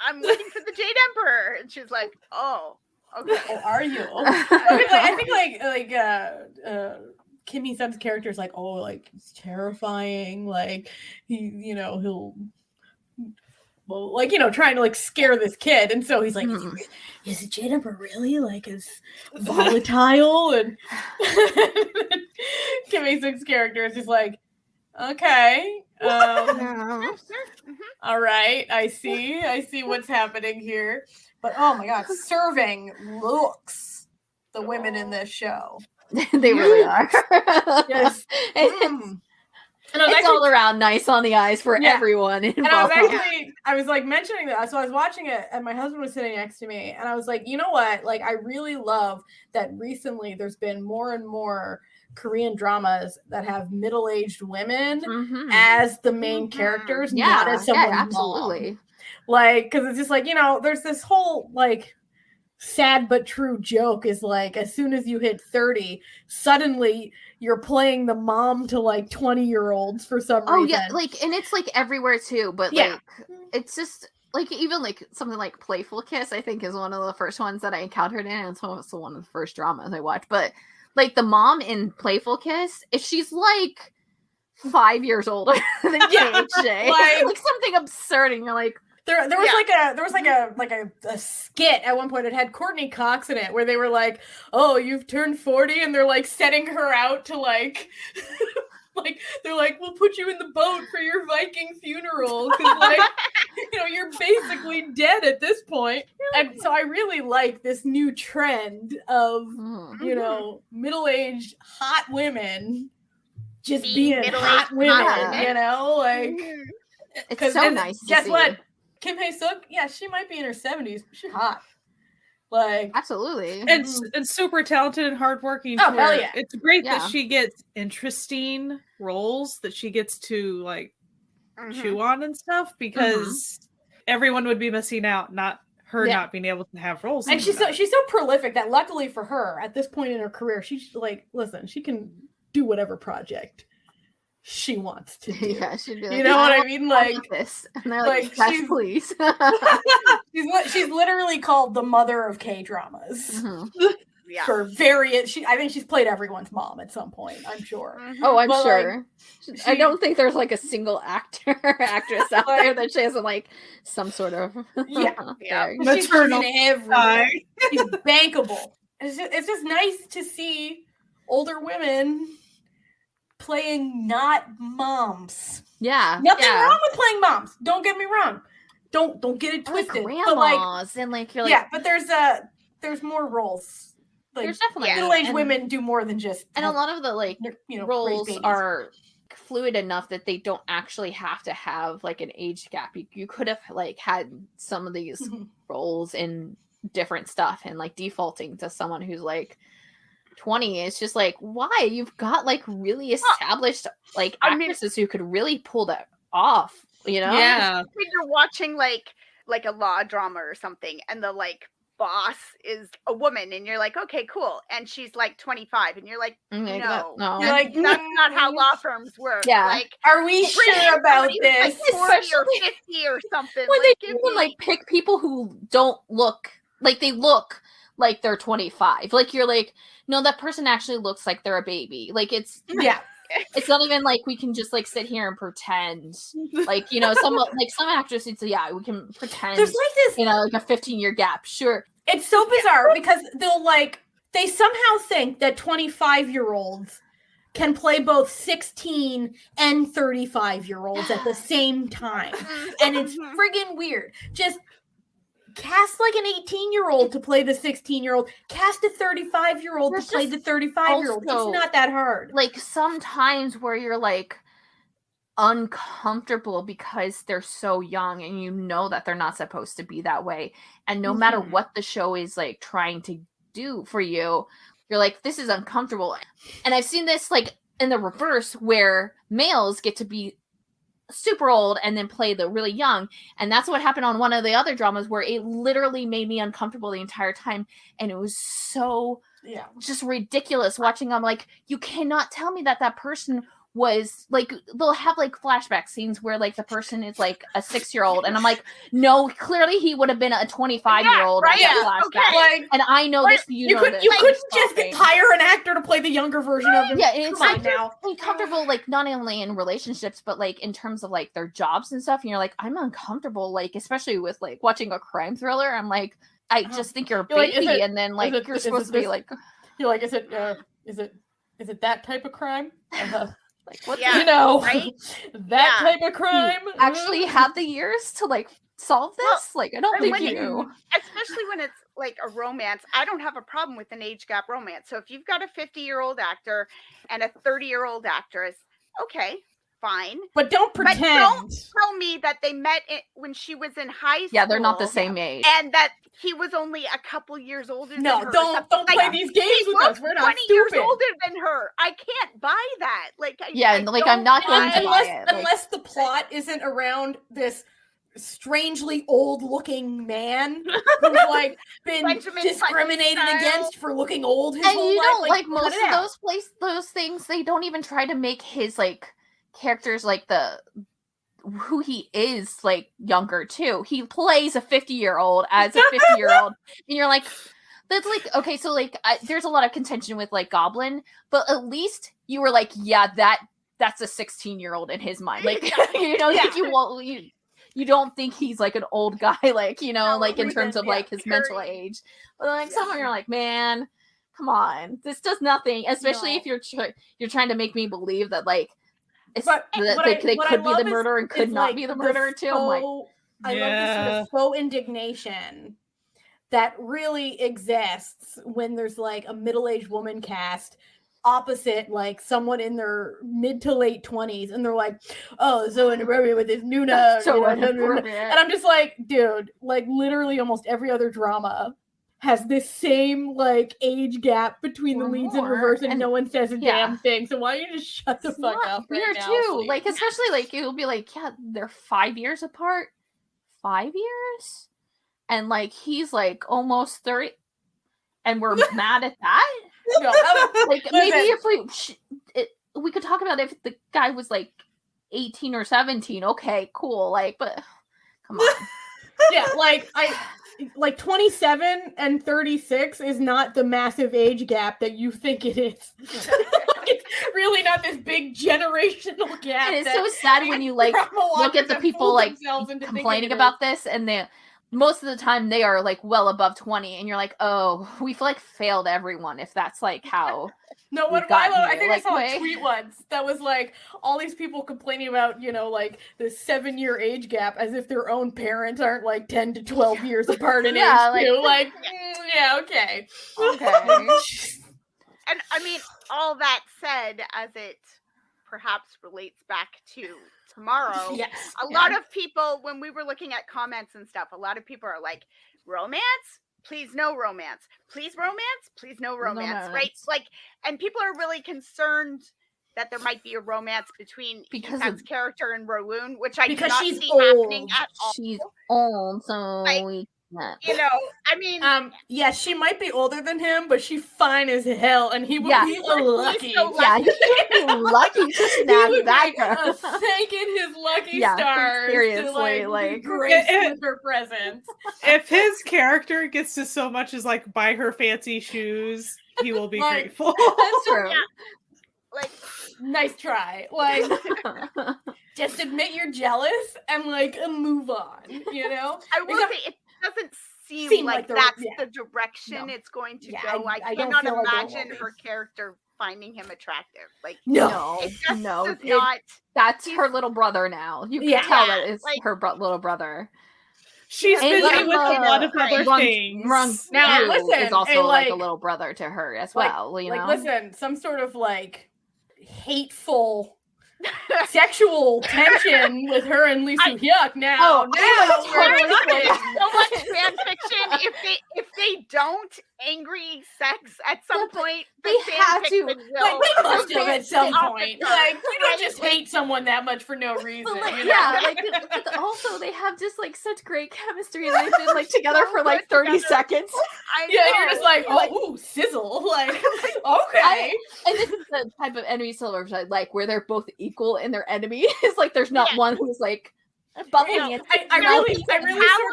B: I'm waiting for the Jade Emperor. And she's like, oh, okay.
A: Oh, are you? I think Kim Hee-sun's character is like, oh, like, it's terrifying. Like, he'll like, you know, trying to like scare this kid. And so he's like, is it Jade Emperor really like as volatile? And Kim Hee-sun's character is just like, okay. All right, I see what's happening here. But oh my God, serving looks the women in this show.
C: They really are.
A: Yes.
C: It's all around nice on the eyes for everyone involved.
A: And I was like mentioning that. So I was watching it and my husband was sitting next to me and I was like, you know what? Like, I really love that recently there's been more and more Korean dramas that have middle-aged women as the main characters, not as someone's
C: absolutely.
A: mom. Like, because it's just like, you know, there's this whole like sad but true joke is like, as soon as you hit 30, suddenly you're playing the mom to like 20-year-olds for some reason.
C: Oh yeah, like, and it's like everywhere too, but like it's just like, even like something like Playful Kiss, I think, is one of the first ones that I encountered in, and it's also one of the first dramas I watched. But like the mom in Playful Kiss, if she's like 5 years older than KJ, like something absurd, and you're like, there was a skit at one point that had Courtney Cox in it, where they were like, "Oh, you've turned 40," and they're like setting her out to like. Like, they're like, we'll put you in the boat for your Viking funeral, because, like, you know, you're basically dead at this point. And so I really like this new trend of, you know, middle-aged hot women just being hot women, you know? Like, it's so nice to
A: guess
C: see.
A: what? Kim Hae-suk, yeah, she might be in her 70s, but she's hot. Like,
C: absolutely,
D: and super talented and hardworking.
A: Oh, hell yeah!
D: It's great that she gets interesting roles that she gets to like chew on and stuff, because everyone would be missing out, not being able to have roles.
A: And she's so prolific that, luckily for her, at this point in her career, she's like, listen, she can do whatever project she wants to do.
C: Yeah, she'd be like,
A: you know what I mean? Like
C: this, and they're like, yes, please.
A: she's literally called the mother of K-dramas.
B: Yeah.
A: For various, I think she's played everyone's mom at some point, I'm sure.
C: Oh, I'm
A: but
C: sure. I don't think there's like a single actress out there that she hasn't like some sort of
A: She's in everywhere. She's bankable. It's just nice to see older women playing not moms.
C: Yeah.
A: Nothing wrong with playing moms. Don't get me wrong. Don't get it twisted.
C: Like
A: but
C: grandmas, and like you're like,
A: yeah, but there's more roles. Like,
C: there's definitely
A: middle-aged women do more than just,
C: and a lot of the like roles are fluid enough that they don't actually have to have like an age gap. You could have like had some of these roles in different stuff, and like defaulting to someone who's like 20 is just like, why? You've got like really established like actresses who could really pull that off, you know?
B: Yeah. When you're watching like a law drama or something, and the like boss is a woman, and you're like, okay, cool, and she's like 25, and you're like, no.
A: You're like,
B: that's not how law firms work.
C: Yeah.
B: Like,
A: are we sure about this?
B: Like 40 or 50 or something.
C: When they even like pick people who don't look like they look like they're 25. Like, you're like, no, that person actually looks like they're a baby. Like, it's it's not even like we can just like sit here and pretend, like, you know, some actresses, we can pretend
A: there's like this,
C: you know, like a 15-year gap. Sure.
A: It's so bizarre because they somehow think that 25-year-olds can play both 16 and 35-year-olds at the same time. And it's friggin' weird. Just cast like an 18-year-old to play the 16-year-old. Cast a 35-year-old to play the 35-year-old. It's not that hard.
C: Like, sometimes where you're like uncomfortable because they're so young, and you know that they're not supposed to be that way. And no matter what the show is like trying to do for you, you're like, this is uncomfortable. And I've seen this like in the reverse, where males get to be super old and then play the really young. And that's what happened on one of the other dramas, where it literally made me uncomfortable the entire time. And it was so just ridiculous watching. I'm like, you cannot tell me that person was like, they'll have like flashback scenes where like the person is like a 6-year-old, and I'm like, no, clearly he would have been a 25-year-old flashback.
B: Okay.
C: Like, and I know this, you know this.
A: You couldn't just hire an actor to play the younger version of him.
C: Yeah, it's like uncomfortable, like not only in relationships, but like in terms of like their jobs and stuff. And you're like, I'm uncomfortable, like especially with like watching a crime thriller. I'm like, I just think you're a baby, like, and then like you're supposed to be like,
A: you're like, is it that type of crime?
C: Like, what
A: you know, right? That type of crime.
C: You actually have the years to like solve this. Like, I don't think you do.
B: Especially when it's like a romance. I don't have a problem with an age gap romance. So if you've got a 50-year-old actor and a 30-year-old actress, okay, fine.
A: But don't pretend.
B: But don't tell me that they met when she was in high school.
C: Yeah, they're not the same age.
B: And that he was only a couple years older than her.
A: Don't play these games with us. We're not
B: 20
A: stupid.
B: years older than her. I can't buy that. Like,
C: I'm not going to buy it.
A: Unless the plot isn't around this strangely old-looking man who's like been discriminated against for looking old his whole life.
C: Like most of those things, they don't even try to make his like characters like who he is like younger too. He plays a 50-year-old as a 50-year-old, and you're like, that's like okay. So like, there's a lot of contention with like Goblin, but at least you were like, yeah, that's a 16-year-old in his mind. Like you don't think he's like an old guy, like, like in terms of like his mental age. But like somehow you're like, man, come on, this does nothing. Especially if you're trying to make me believe that like they could be the murderer and could not be the murderer too.
A: I love this sort of faux indignation that really exists when there's like a middle-aged woman cast opposite like someone in their mid to late 20s, and they're like, oh, so inappropriate with this Noonas, and I'm just like, dude, like literally almost every other drama has this same like age gap between the leads in reverse, and no one says a damn thing. So why don't you just shut the fuck up right now, too? Please?
C: Like especially like it'll be like, yeah, they're 5 years apart, 5 years, and like he's like almost 30, and we're mad at that. No, like maybe if we could talk about if the guy was like 18 or 17, okay, cool, like, but come on.
A: Yeah, like 27 and 36 is not the massive age gap that you think it is. It's really not this big generational gap.
C: And it's so sad when you like look at the people like complaining about this, and most of the time they are like well above 20, and you're like, oh, we've like failed everyone if that's like how.
A: No, I think like, I saw a tweet once that was like all these people complaining about, like the 7-year age gap as if their own parents aren't like 10 to 12 years apart in age too. Like, okay.
B: And I mean, all that said, as it perhaps relates back to tomorrow, a lot of people, when we were looking at comments and stuff, a lot of people are like, romance? Please no romance. Please romance? Please no romance. Right? Like, and people are really concerned that there might be a romance between Ethan's character and Rowoon, which I do not see happening at all.
C: She's old, so
B: I mean,
A: yes, she might be older than him, but she's fine as hell, and he would be lucky.
C: Yeah, he would be lucky to snag that girl.
A: Thanking his lucky stars.
C: Seriously,
A: to, like grace with her presence.
D: If his character gets to so much as like buy her fancy shoes, he will be grateful.
C: That's true.
B: Like,
A: nice try. Like, just admit you're jealous and like move on.
B: I will say it doesn't seem like that's the direction it's going to go. I cannot imagine her character finding him attractive. Like,
C: no. That's her little brother now. You can tell that it's her little brother.
D: She's busy with a lot of other things.
C: Now, listen, is also like a little brother to her as well.
A: Listen, some sort of like hateful sexual tension with her and Lee Soo-hyuk now.
B: So much fan fiction. If they don't angry sex at some point,
C: they have to.
A: They must have at some point. Like, you don't just hate someone that much for no reason.
C: But also they have just like such great chemistry, and they've been like together for like 30 seconds.
A: You're just like, ooh, sizzle. Like, okay.
C: And this is the type of enemy silver like where they're both equal in their enemy. It's like there's not one who's like bubbling it.
A: I really sort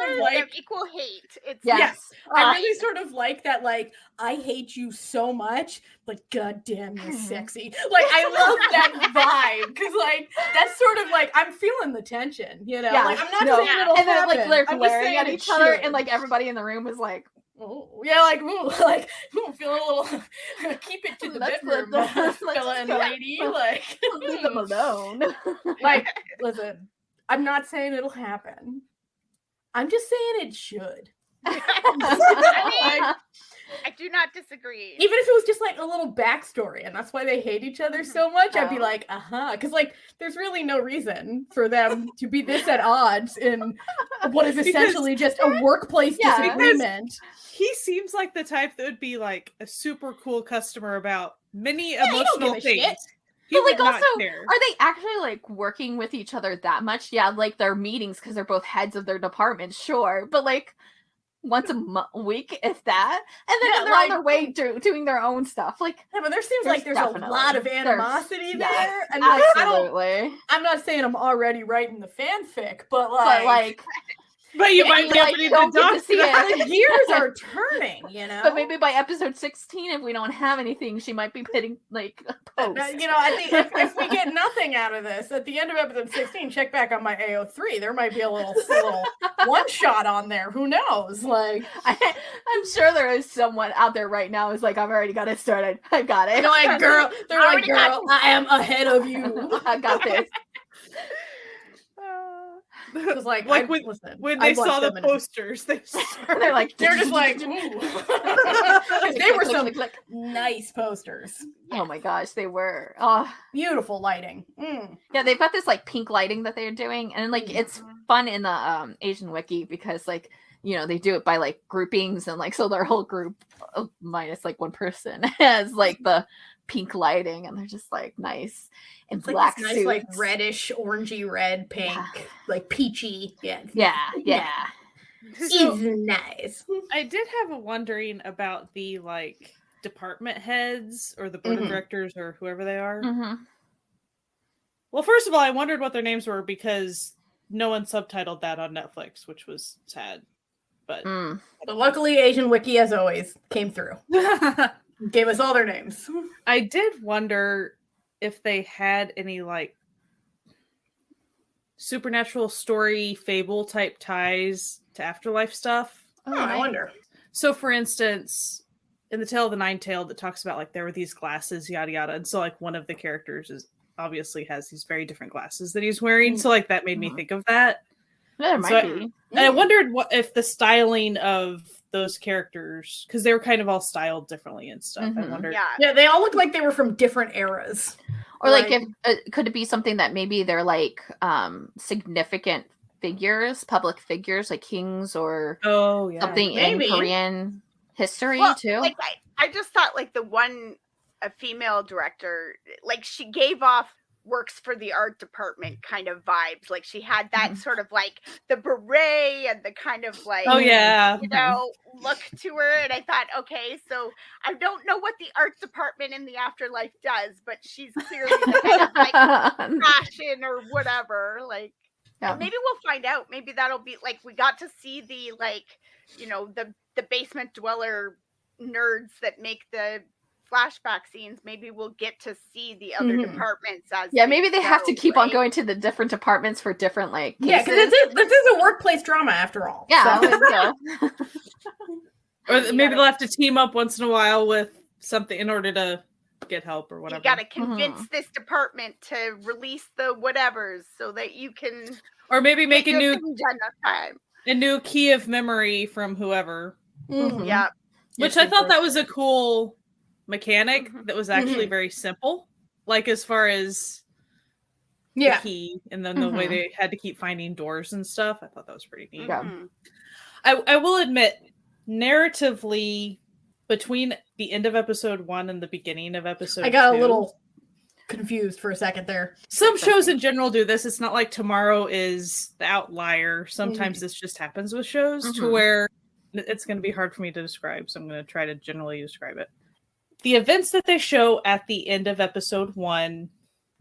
A: of like
B: equal hate. It's
A: I really sort of like that. Like, I hate you so much, but goddamn, you're sexy. Like, I love that vibe because like that's sort of like I'm feeling the tension. Like I'm not saying it'll
C: and then
A: happen.
C: like they're glaring at each other, and like everybody in the room is like,
A: oh yeah, like feeling a little. Keep it to the bedroom, fella and lady. Like,
C: leave them alone.
A: Like, listen. I'm not saying it'll happen. I'm just saying it should.
B: I do not disagree.
A: Even if it was just like a little backstory, and that's why they hate each other so much, I'd be like, because like there's really no reason for them to be this at odds in what is essentially just a workplace disagreement.
D: He seems like the type that would be like a super cool customer about many emotional things.
C: But like, also, are they actually like working with each other that much? Yeah, like their meetings because they're both heads of their department, sure. But like once a week, if that, and then they're on their way doing their own stuff. Like,
A: yeah, but there seems like there's a lot of animosity there, and
C: like, absolutely.
A: I'm not saying I'm already writing the fanfic, but
D: you might be able to see it.
A: The gears are turning, you know.
C: But maybe by episode 16, if we don't have anything, she might be pitting like posts.
A: You know, I think if we get nothing out of this at the end of episode 16, check back on my AO3. There might be a little one shot on there. Who knows? Like,
C: I'm sure there is someone out there right now who's like, I've already got it started. I got it.
A: They're like, girl, I am ahead of you.
C: I got this.
A: Because like
D: when they saw the posters, they're
A: just like, ooh. They were some nice posters.
C: Oh my gosh, they were.
A: Beautiful lighting.
C: Yeah, they've got this like pink lighting that they're doing, and like it's fun in the Asian wiki because like, you know, they do it by like groupings, and like so their whole group minus like one person has like the pink lighting, and they're just like nice and black
A: nice,
C: suits,
A: like reddish, orangey red, pink, like peachy.
C: Yeah.
D: So,
A: it's nice.
D: I did have a wondering about the like department heads or the board of directors or whoever they are. Well, first of all, I wondered what their names were because no one subtitled that on Netflix, which was sad. But
A: luckily, Asian Wiki, as always, came through. Gave us all their names.
D: I did wonder if they had any like supernatural story fable type ties to afterlife stuff.
A: I wonder.
D: So for instance, in the Tale of the Nine-Tailed, it talks about like there were these glasses, yada yada, and so like one of the characters is obviously has these very different glasses that he's wearing. So like that made me think of that.
C: There might be.
D: And I wondered what if the styling of those characters, because they were kind of all styled differently and stuff. I wondered.
A: Yeah, they all look like they were from different eras.
C: Or like if could it be something that maybe they're like significant figures, public figures, like kings or something in Korean history too?
B: Like I just thought like a female director, like she gave off works for the art department kind of vibes. Like she had that sort of like the beret and the kind of like you know, look to her, and I thought, okay, so I don't know what the art department in the afterlife does, but she's clearly the kind of like fashion or whatever. Like maybe we'll find out. Maybe that'll be like we got to see the like, you know, the basement dweller nerds that make the flashback scenes. Maybe we'll get to see the other departments as
C: maybe they have to keep on going to the different departments for different like cases.
A: because this is a workplace drama after all.
D: Or maybe they'll have to team up once in a while with something in order to get help or whatever.
B: You got to convince this department to release the whatevers so that you can,
D: or maybe make a new key of memory from whoever. Which I thought that was a cool mechanic that was actually very simple, like as far as the key and then the way they had to keep finding doors and stuff. I thought that was pretty neat. I will admit, narratively, between the end of episode 1 and the beginning of episode 2,
A: I got a little confused for a second there.
D: Some shows in general do this. It's not like Tomorrow is the outlier. Sometimes this just happens with shows to where it's going to be hard for me to describe, so I'm going to try to generally describe it. The events that they show at the end of episode 1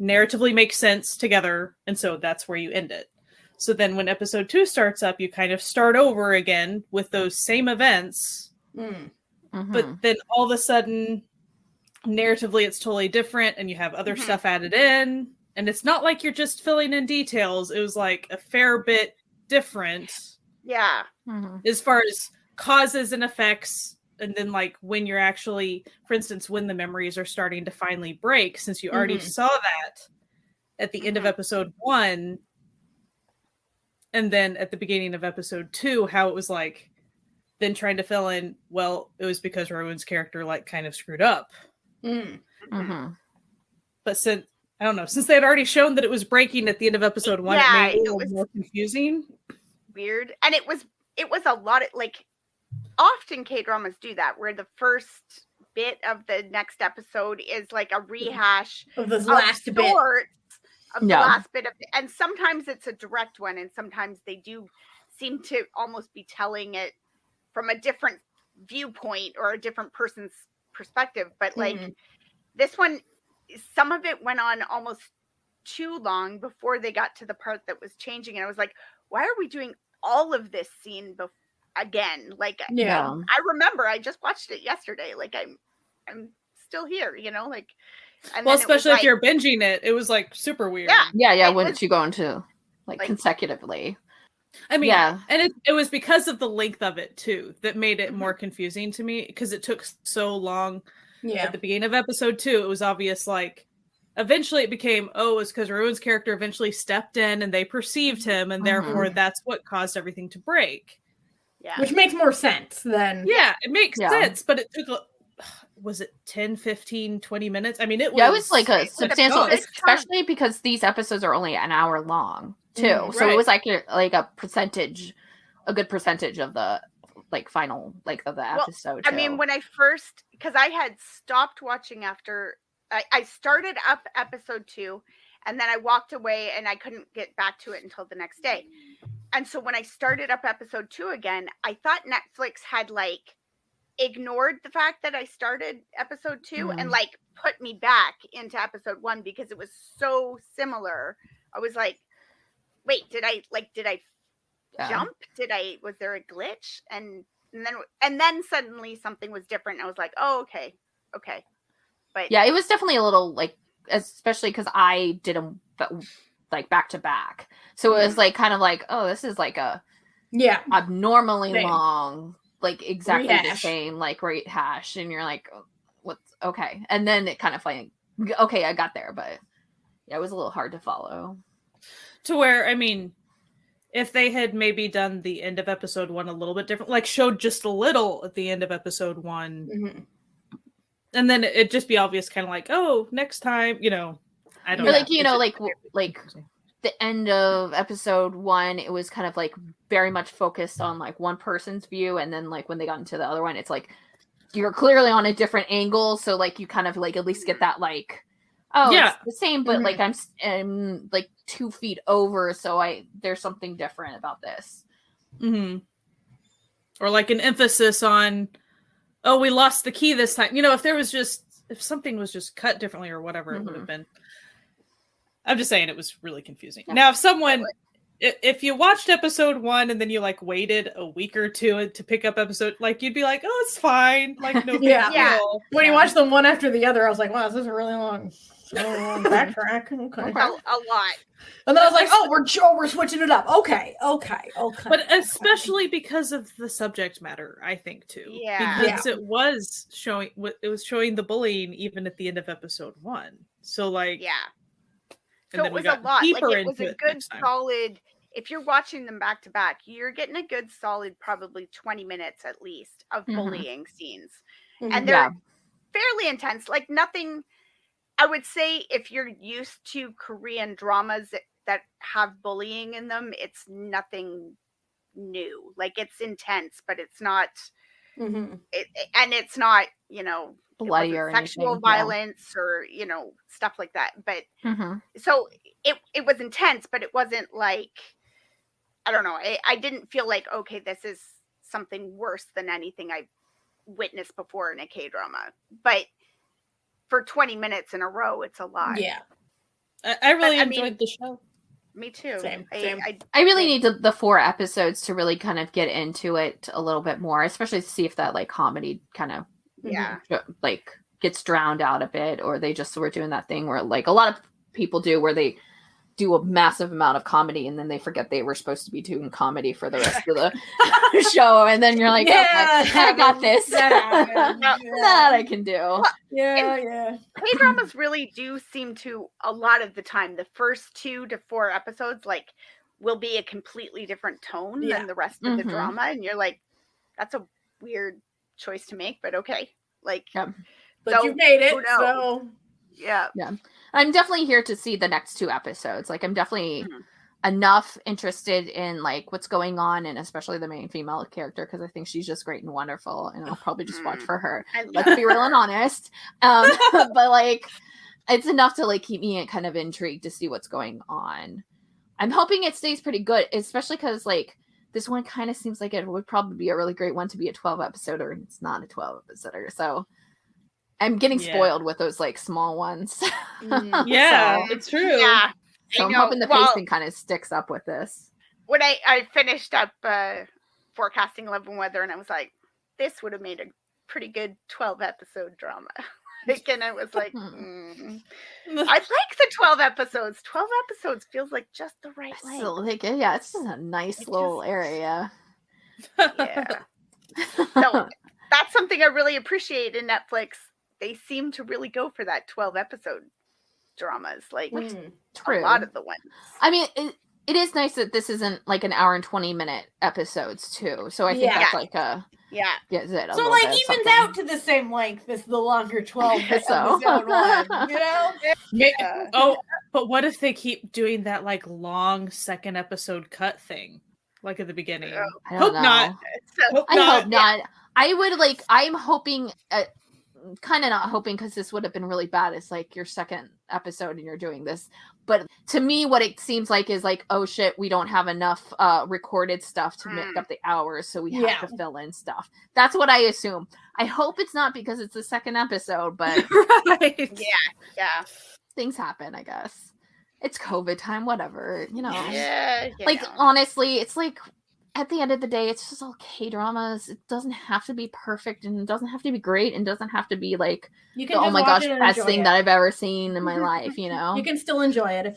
D: narratively make sense together, and so that's where you end it. So then when episode 2 starts up, you kind of start over again with those same events, but then all of a sudden, narratively, it's totally different, and you have other stuff added in, and it's not like you're just filling in details. It was like a fair bit different. As far as causes and effects. And then like when you're actually, for instance, when the memories are starting to finally break, since you already saw that at the end of episode 1, and then at the beginning of episode 2, how it was like then trying to fill in, well, it was because Rowan's character like kind of screwed up. But since I don't know, since they had already shown that it was breaking at the end of episode 1, it made it a little more confusing.
B: Weird. And it was a lot of like, often K-dramas do that, where the first bit of the next episode is like a rehash
A: of this last bit.
B: Of the last bit of, and sometimes it's a direct one, and sometimes they do seem to almost be telling it from a different viewpoint or a different person's perspective. But like this one, some of it went on almost too long before they got to the part that was changing, and I was like, why are we doing all of this scene again? Like, I remember I just watched it yesterday. Like, I'm still here, you know, like. And
D: well, especially if you're binging it, it was like super weird.
C: Yeah. Once you go into like consecutively.
D: I mean, and it was because of the length of it too that made it more confusing to me, because it took so long. At the beginning of episode 2, it was obvious, like, eventually it became, it's because Ruin's character eventually stepped in and they perceived him, and therefore that's what caused everything to break.
B: Yeah.
A: Which makes more sense than...
D: Yeah, it makes sense, but it took... was it 10, 15, 20 minutes? I mean, it was...
C: Yeah, it was like a substantial... Especially because these episodes are only an hour long, too. So it was like a percentage... A good percentage of the, like, final length of the episode, too.
B: I mean, when I first... Because I had stopped watching after... I started up episode 2, and then I walked away, and I couldn't get back to it until the next day. And so when I started up episode 2 again, I thought Netflix had, like, ignored the fact that I started episode 2 and like put me back into episode 1 because it was so similar. I was like, wait, did I jump? Was there a glitch? And then suddenly something was different. I was like, oh, okay. But
C: yeah, it was definitely a little like, especially because I did them like back to back. So it was like kind of like, oh, this is like a abnormally long, like exactly the same, like rehash, and you're like, what's okay? And then it kind of like, okay, I got there, but yeah, it was a little hard to follow.
D: To where, I mean, if they had maybe done the end of episode 1 a little bit different, like showed just a little at the end of episode 1, and then it'd just be obvious, kind of like, oh, next time, you know, I don't know.
C: Like, you know, like the end of episode 1, it was kind of like very much focused on like one person's view, and then like when they got into the other one, it's like you're clearly on a different angle, so like you kind of like at least get that like, it's the same, but like I'm like 2 feet over, so there's something different about this.
D: Or like an emphasis on, oh, we lost the key this time, you know, if something was just cut differently or whatever it would have been. I'm just saying it was really confusing. Now, if you watched episode 1 and then you like waited a week or 2 to pick up episode, like you'd be like, oh, it's fine. Like, no big deal.
A: When you watch them one after the other, I was like, wow, this is a really long backtrack. Okay.
B: A lot.
A: And then I was like, oh, we're switching it up. Okay.
D: But especially because of the subject matter, I think too.
B: Yeah.
D: Because it was showing the bullying even at the end of episode 1. So like,
B: so it was a lot. Like, it was a good solid. If you're watching them back to back, you're getting a good solid, probably 20 minutes at least of bullying scenes, and they're fairly intense. Like nothing. I would say if you're used to Korean dramas that have bullying in them, it's nothing new. Like it's intense, but it's not. And it's not, you know,
C: bloody or
B: sexual
C: anything,
B: violence or, you know, stuff like that. But so it was intense, but it wasn't like, I don't know. I didn't feel like, okay, this is something worse than anything I've witnessed before in a K-drama. But for 20 minutes in a row, it's a lot.
A: Yeah.
D: I really enjoyed the show.
B: Me too.
A: Same.
C: I really need the 4 episodes to really kind of get into it a little bit more, especially to see if that like comedy kind of like gets drowned out a bit, or they just were doing that thing where like a lot of people do, where they do a massive amount of comedy and then they forget they were supposed to be doing comedy for the rest of the show, and then you're like, I got this. That I can do.
B: K-dramas really do seem to, a lot of the time, the first 2 to 4 episodes like will be a completely different tone than the rest of the drama, and you're like, that's a weird choice to make, but okay. Like,
A: but so, you've made it, so
B: yeah.
C: I'm definitely here to see the next 2 episodes. Like, I'm definitely enough interested in like what's going on, and especially the main female character, because I think she's just great and wonderful, and I'll probably just watch for her. Let's be real and honest. But like it's enough to like keep me kind of intrigued to see what's going on. I'm hoping it stays pretty good, especially because like this one kind of seems like it would probably be a really great one to be a 12 episoder, and it's not a 12 episoder, so I'm getting spoiled with those like small ones.
D: Yeah,
C: so,
D: it's true.
B: Yeah.
C: So I'm hoping the pacing kind of sticks up with this.
B: When I finished up Forecasting Love and Weather, and I was like, this would have made a pretty good 12 episode drama. And I was like, I like the 12 episodes. 12 episodes feels like just the right length.
C: So, like, yeah, it's just a nice little area.
B: Yeah. So that's something I really appreciate in Netflix. They seem to really go for that 12 episode dramas, like a lot of the ones.
C: I mean, it is nice that this isn't like an hour and 20-minute episodes too. So I think that's like a
A: so like evens out to the same length as the longer 12 episode one, you know?
D: Oh, but what if they keep doing that like long second episode cut thing, like at the beginning?
C: I hope not. I hope not. I would like. I'm hoping. Kind of not hoping, because this would have been really bad. It's like your second episode and you're doing this. But to me, what it seems like is like, oh shit, we don't have enough recorded stuff to make up the hours, so we have to fill in stuff. That's what I assume. I hope it's not, because it's the second episode, but
D: right.
B: Yeah.
C: Things happen, I guess. It's COVID time, whatever, you know.
B: Yeah.
C: Like, honestly, it's like, at the end of the day, it's just all K-dramas. It doesn't have to be perfect, and it doesn't have to be great, and doesn't have to be like oh my gosh, best thing that I've ever seen in my life, you know?
A: You can still enjoy it if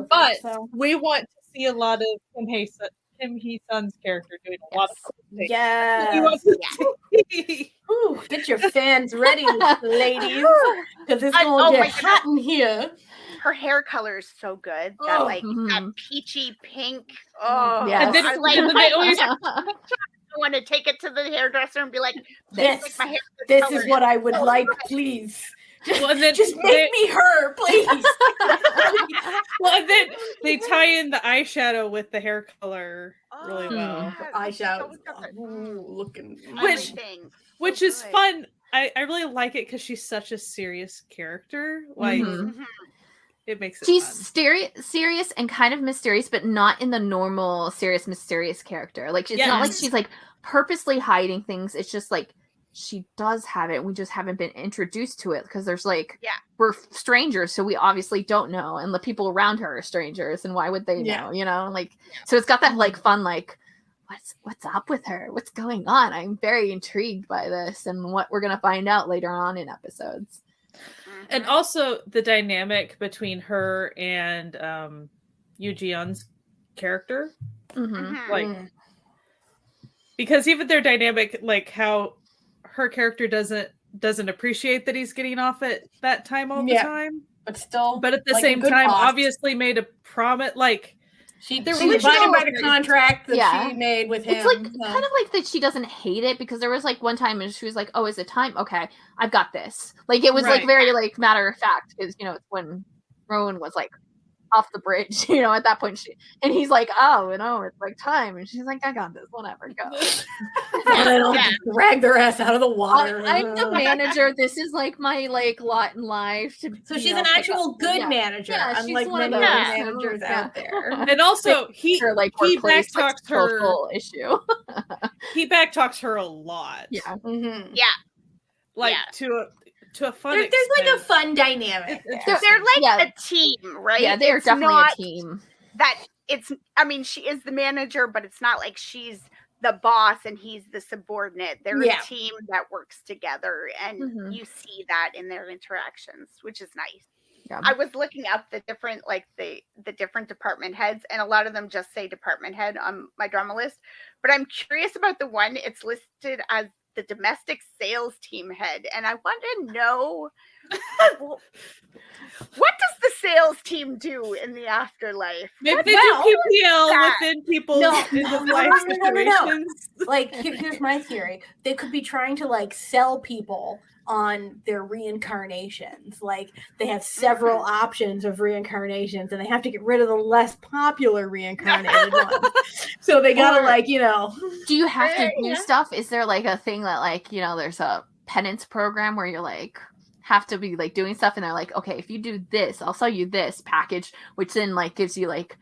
D: but we want to see a lot of Kim Hee-sun's character doing a lot of things.
A: Ooh, get your fans ready, ladies, because it's going to get hot in here.
B: Her hair color is so good. That that peachy pink. Oh,
C: yes.
B: I like. I always want to take it to the hairdresser and be like,
A: "This,
B: like my hair
A: this is what I would like, please. Just make me her, please."
D: Well, and then they tie in the eyeshadow with the hair color really well.
A: Eyeshadow, looking
D: which is fun. I really like it because she's such a serious character. Like. It makes it
C: fun. Serious and kind of mysterious, but not in the normal serious, mysterious character. Like, it's not like she's like purposely hiding things. It's just like she does have it. We just haven't been introduced to it, because there's like we're strangers, so we obviously don't know, and the people around her are strangers, and why would they know? You know, like, so it's got that like fun like what's up with her? What's going on? I'm very intrigued by this and what we're gonna find out later on in episodes.
D: And also the dynamic between her and Yoo Ji-yeon's character. Like, because even their dynamic, like how her character doesn't appreciate that he's getting off at that time all the time.
A: But still,
D: but at the same time, obviously made a promise, like
A: She abided by the contract that she made with him.
C: It's like kind of like that she doesn't hate it, because there was like one time and she was like, "Oh, is it time? Okay, I've got this." Like, it was like very like matter of fact, because you know it's when Rowan was like off the bridge, you know, at that point and he's like, "Oh, no, it's like time," and she's like, "I got this, whatever, go."
A: And they don't drag their ass out of the water.
C: I'm the manager. This is like my like lot in life.
A: So she's an actual good manager, unlike many other managers out there.
D: And also, he backtalks her
C: issue.
D: He backtalks her a lot. Like to a fun extent.
A: There's like a fun dynamic.
B: They're like a team, right?
C: Yeah, they're definitely a team.
B: I mean, she is the manager, but it's not like she's the boss and he's the subordinate. They're a team that works together, and you see that in their interactions, which is nice. Yeah. I was looking up the different, like the different department heads, and a lot of them just say department head on my drama list. But I'm curious about the one it's listed as the domestic sales team head, and I want to know what does the sales team do in the afterlife?
D: Maybe they do PPL within people's life situations.
A: Like, here's my theory. They could be trying to like sell people on their reincarnations. Like, they have several options of reincarnations, and they have to get rid of the less popular reincarnated ones. So they gotta, like, you know.
C: Do you have to do stuff? Is there like a thing that, like, you know, there's a penance program where you're like have to be like doing stuff, and they're like, okay, if you do this, I'll sell you this package, which then like gives you like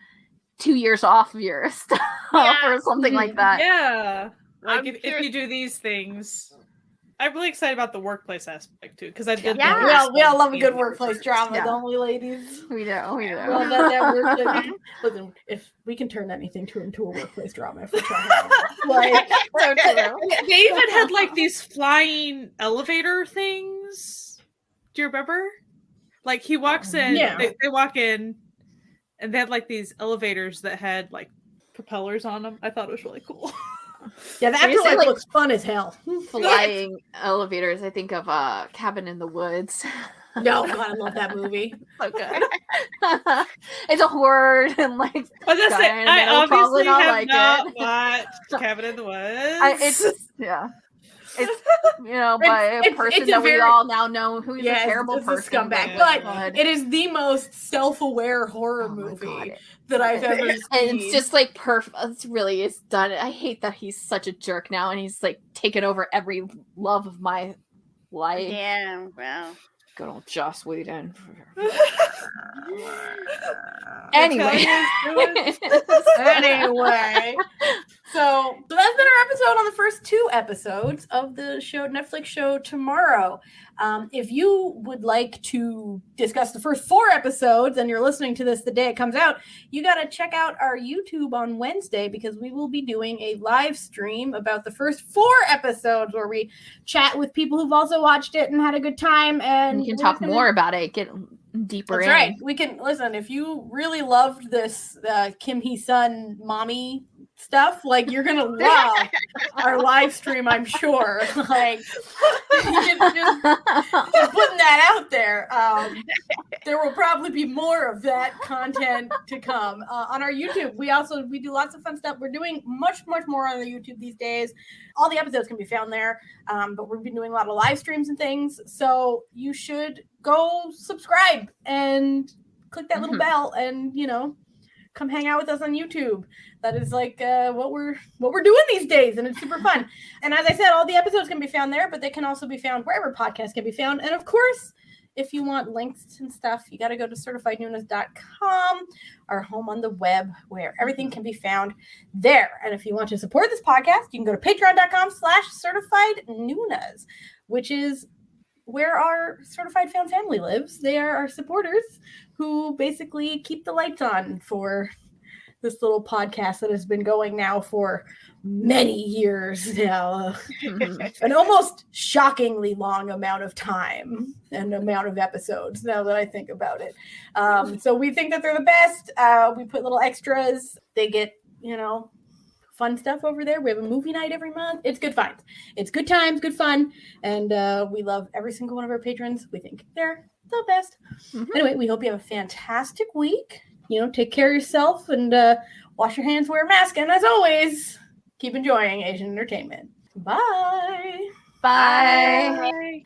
C: 2 years off of your stuff or something like that.
D: Yeah, like if you do these things. I'm really excited about the workplace aspect too, because I did.
A: Yeah, we all love a good workplace drama, don't we, ladies?
C: We do.
A: Well, that workplace. Listen, if we can turn anything into a workplace drama, if we try. Like,
D: they even had like these flying elevator things. Do you remember? Like, he walks in, they walk in, and they had like these elevators that had like propellers on them. I thought it was really cool.
A: Yeah, the afterlife like, looks fun as hell.
C: Flying elevators. I think of Cabin in the Woods.
A: No, God, I love that movie.
C: So good. It's a horror and like.
D: I obviously have not watched Cabin in the Woods.
C: It's you know, by a person that we all now know who is a terrible person.
A: A scumbag, but it is the most self-aware horror movie that I've ever seen.
C: And it's just like perfect. It's really is done. I hate that he's such a jerk now, and he's like taken over every love of my life.
B: Yeah, well.
C: Good old Joss Whedon. Anyway.
A: So that's been our episode on the first 2 episodes of the Netflix show Tomorrow. If you would like to discuss the first 4 episodes and you're listening to this the day it comes out, you got to check out our YouTube on Wednesday, because we will be doing a live stream about the first 4 episodes where we chat with people who've also watched it and had a good time. And
C: you can talk more about it, get deeper in.
A: That's right. We can listen. If you really loved this Kim Hee-sun mommy stuff, like, you're gonna love our live stream, I'm sure. Like, just putting that out there. There will probably be more of that content to come on our YouTube. We do lots of fun stuff. We're doing much more on the YouTube these days. All the episodes can be found there, but we've been doing a lot of live streams and things. So you should go subscribe and click that little bell, and come hang out with us on YouTube. That is like what we're doing these days, and it's super fun. And as I said, all the episodes can be found there, but they can also be found wherever podcasts can be found. And of course, if you want links and stuff, you got to go to certifiednoonas.com, our home on the web, where everything can be found there. And if you want to support this podcast, you can go to patreon.com/certifiednoonas, which is where our certified found family lives. They are our supporters who basically keep the lights on for this little podcast that has been going now for many years now. An almost shockingly long amount of time and amount of episodes, now that I think about it. So we think that they're the best. We put little extras. They get, fun stuff over there. We have a movie night every month. It's good finds. It's good times, good fun. And we love every single one of our patrons. We think they're the best. Anyway, we hope you have a fantastic week. Take care of yourself, and wash your hands, wear a mask. And as always, keep enjoying Asian entertainment. Bye.
C: Bye.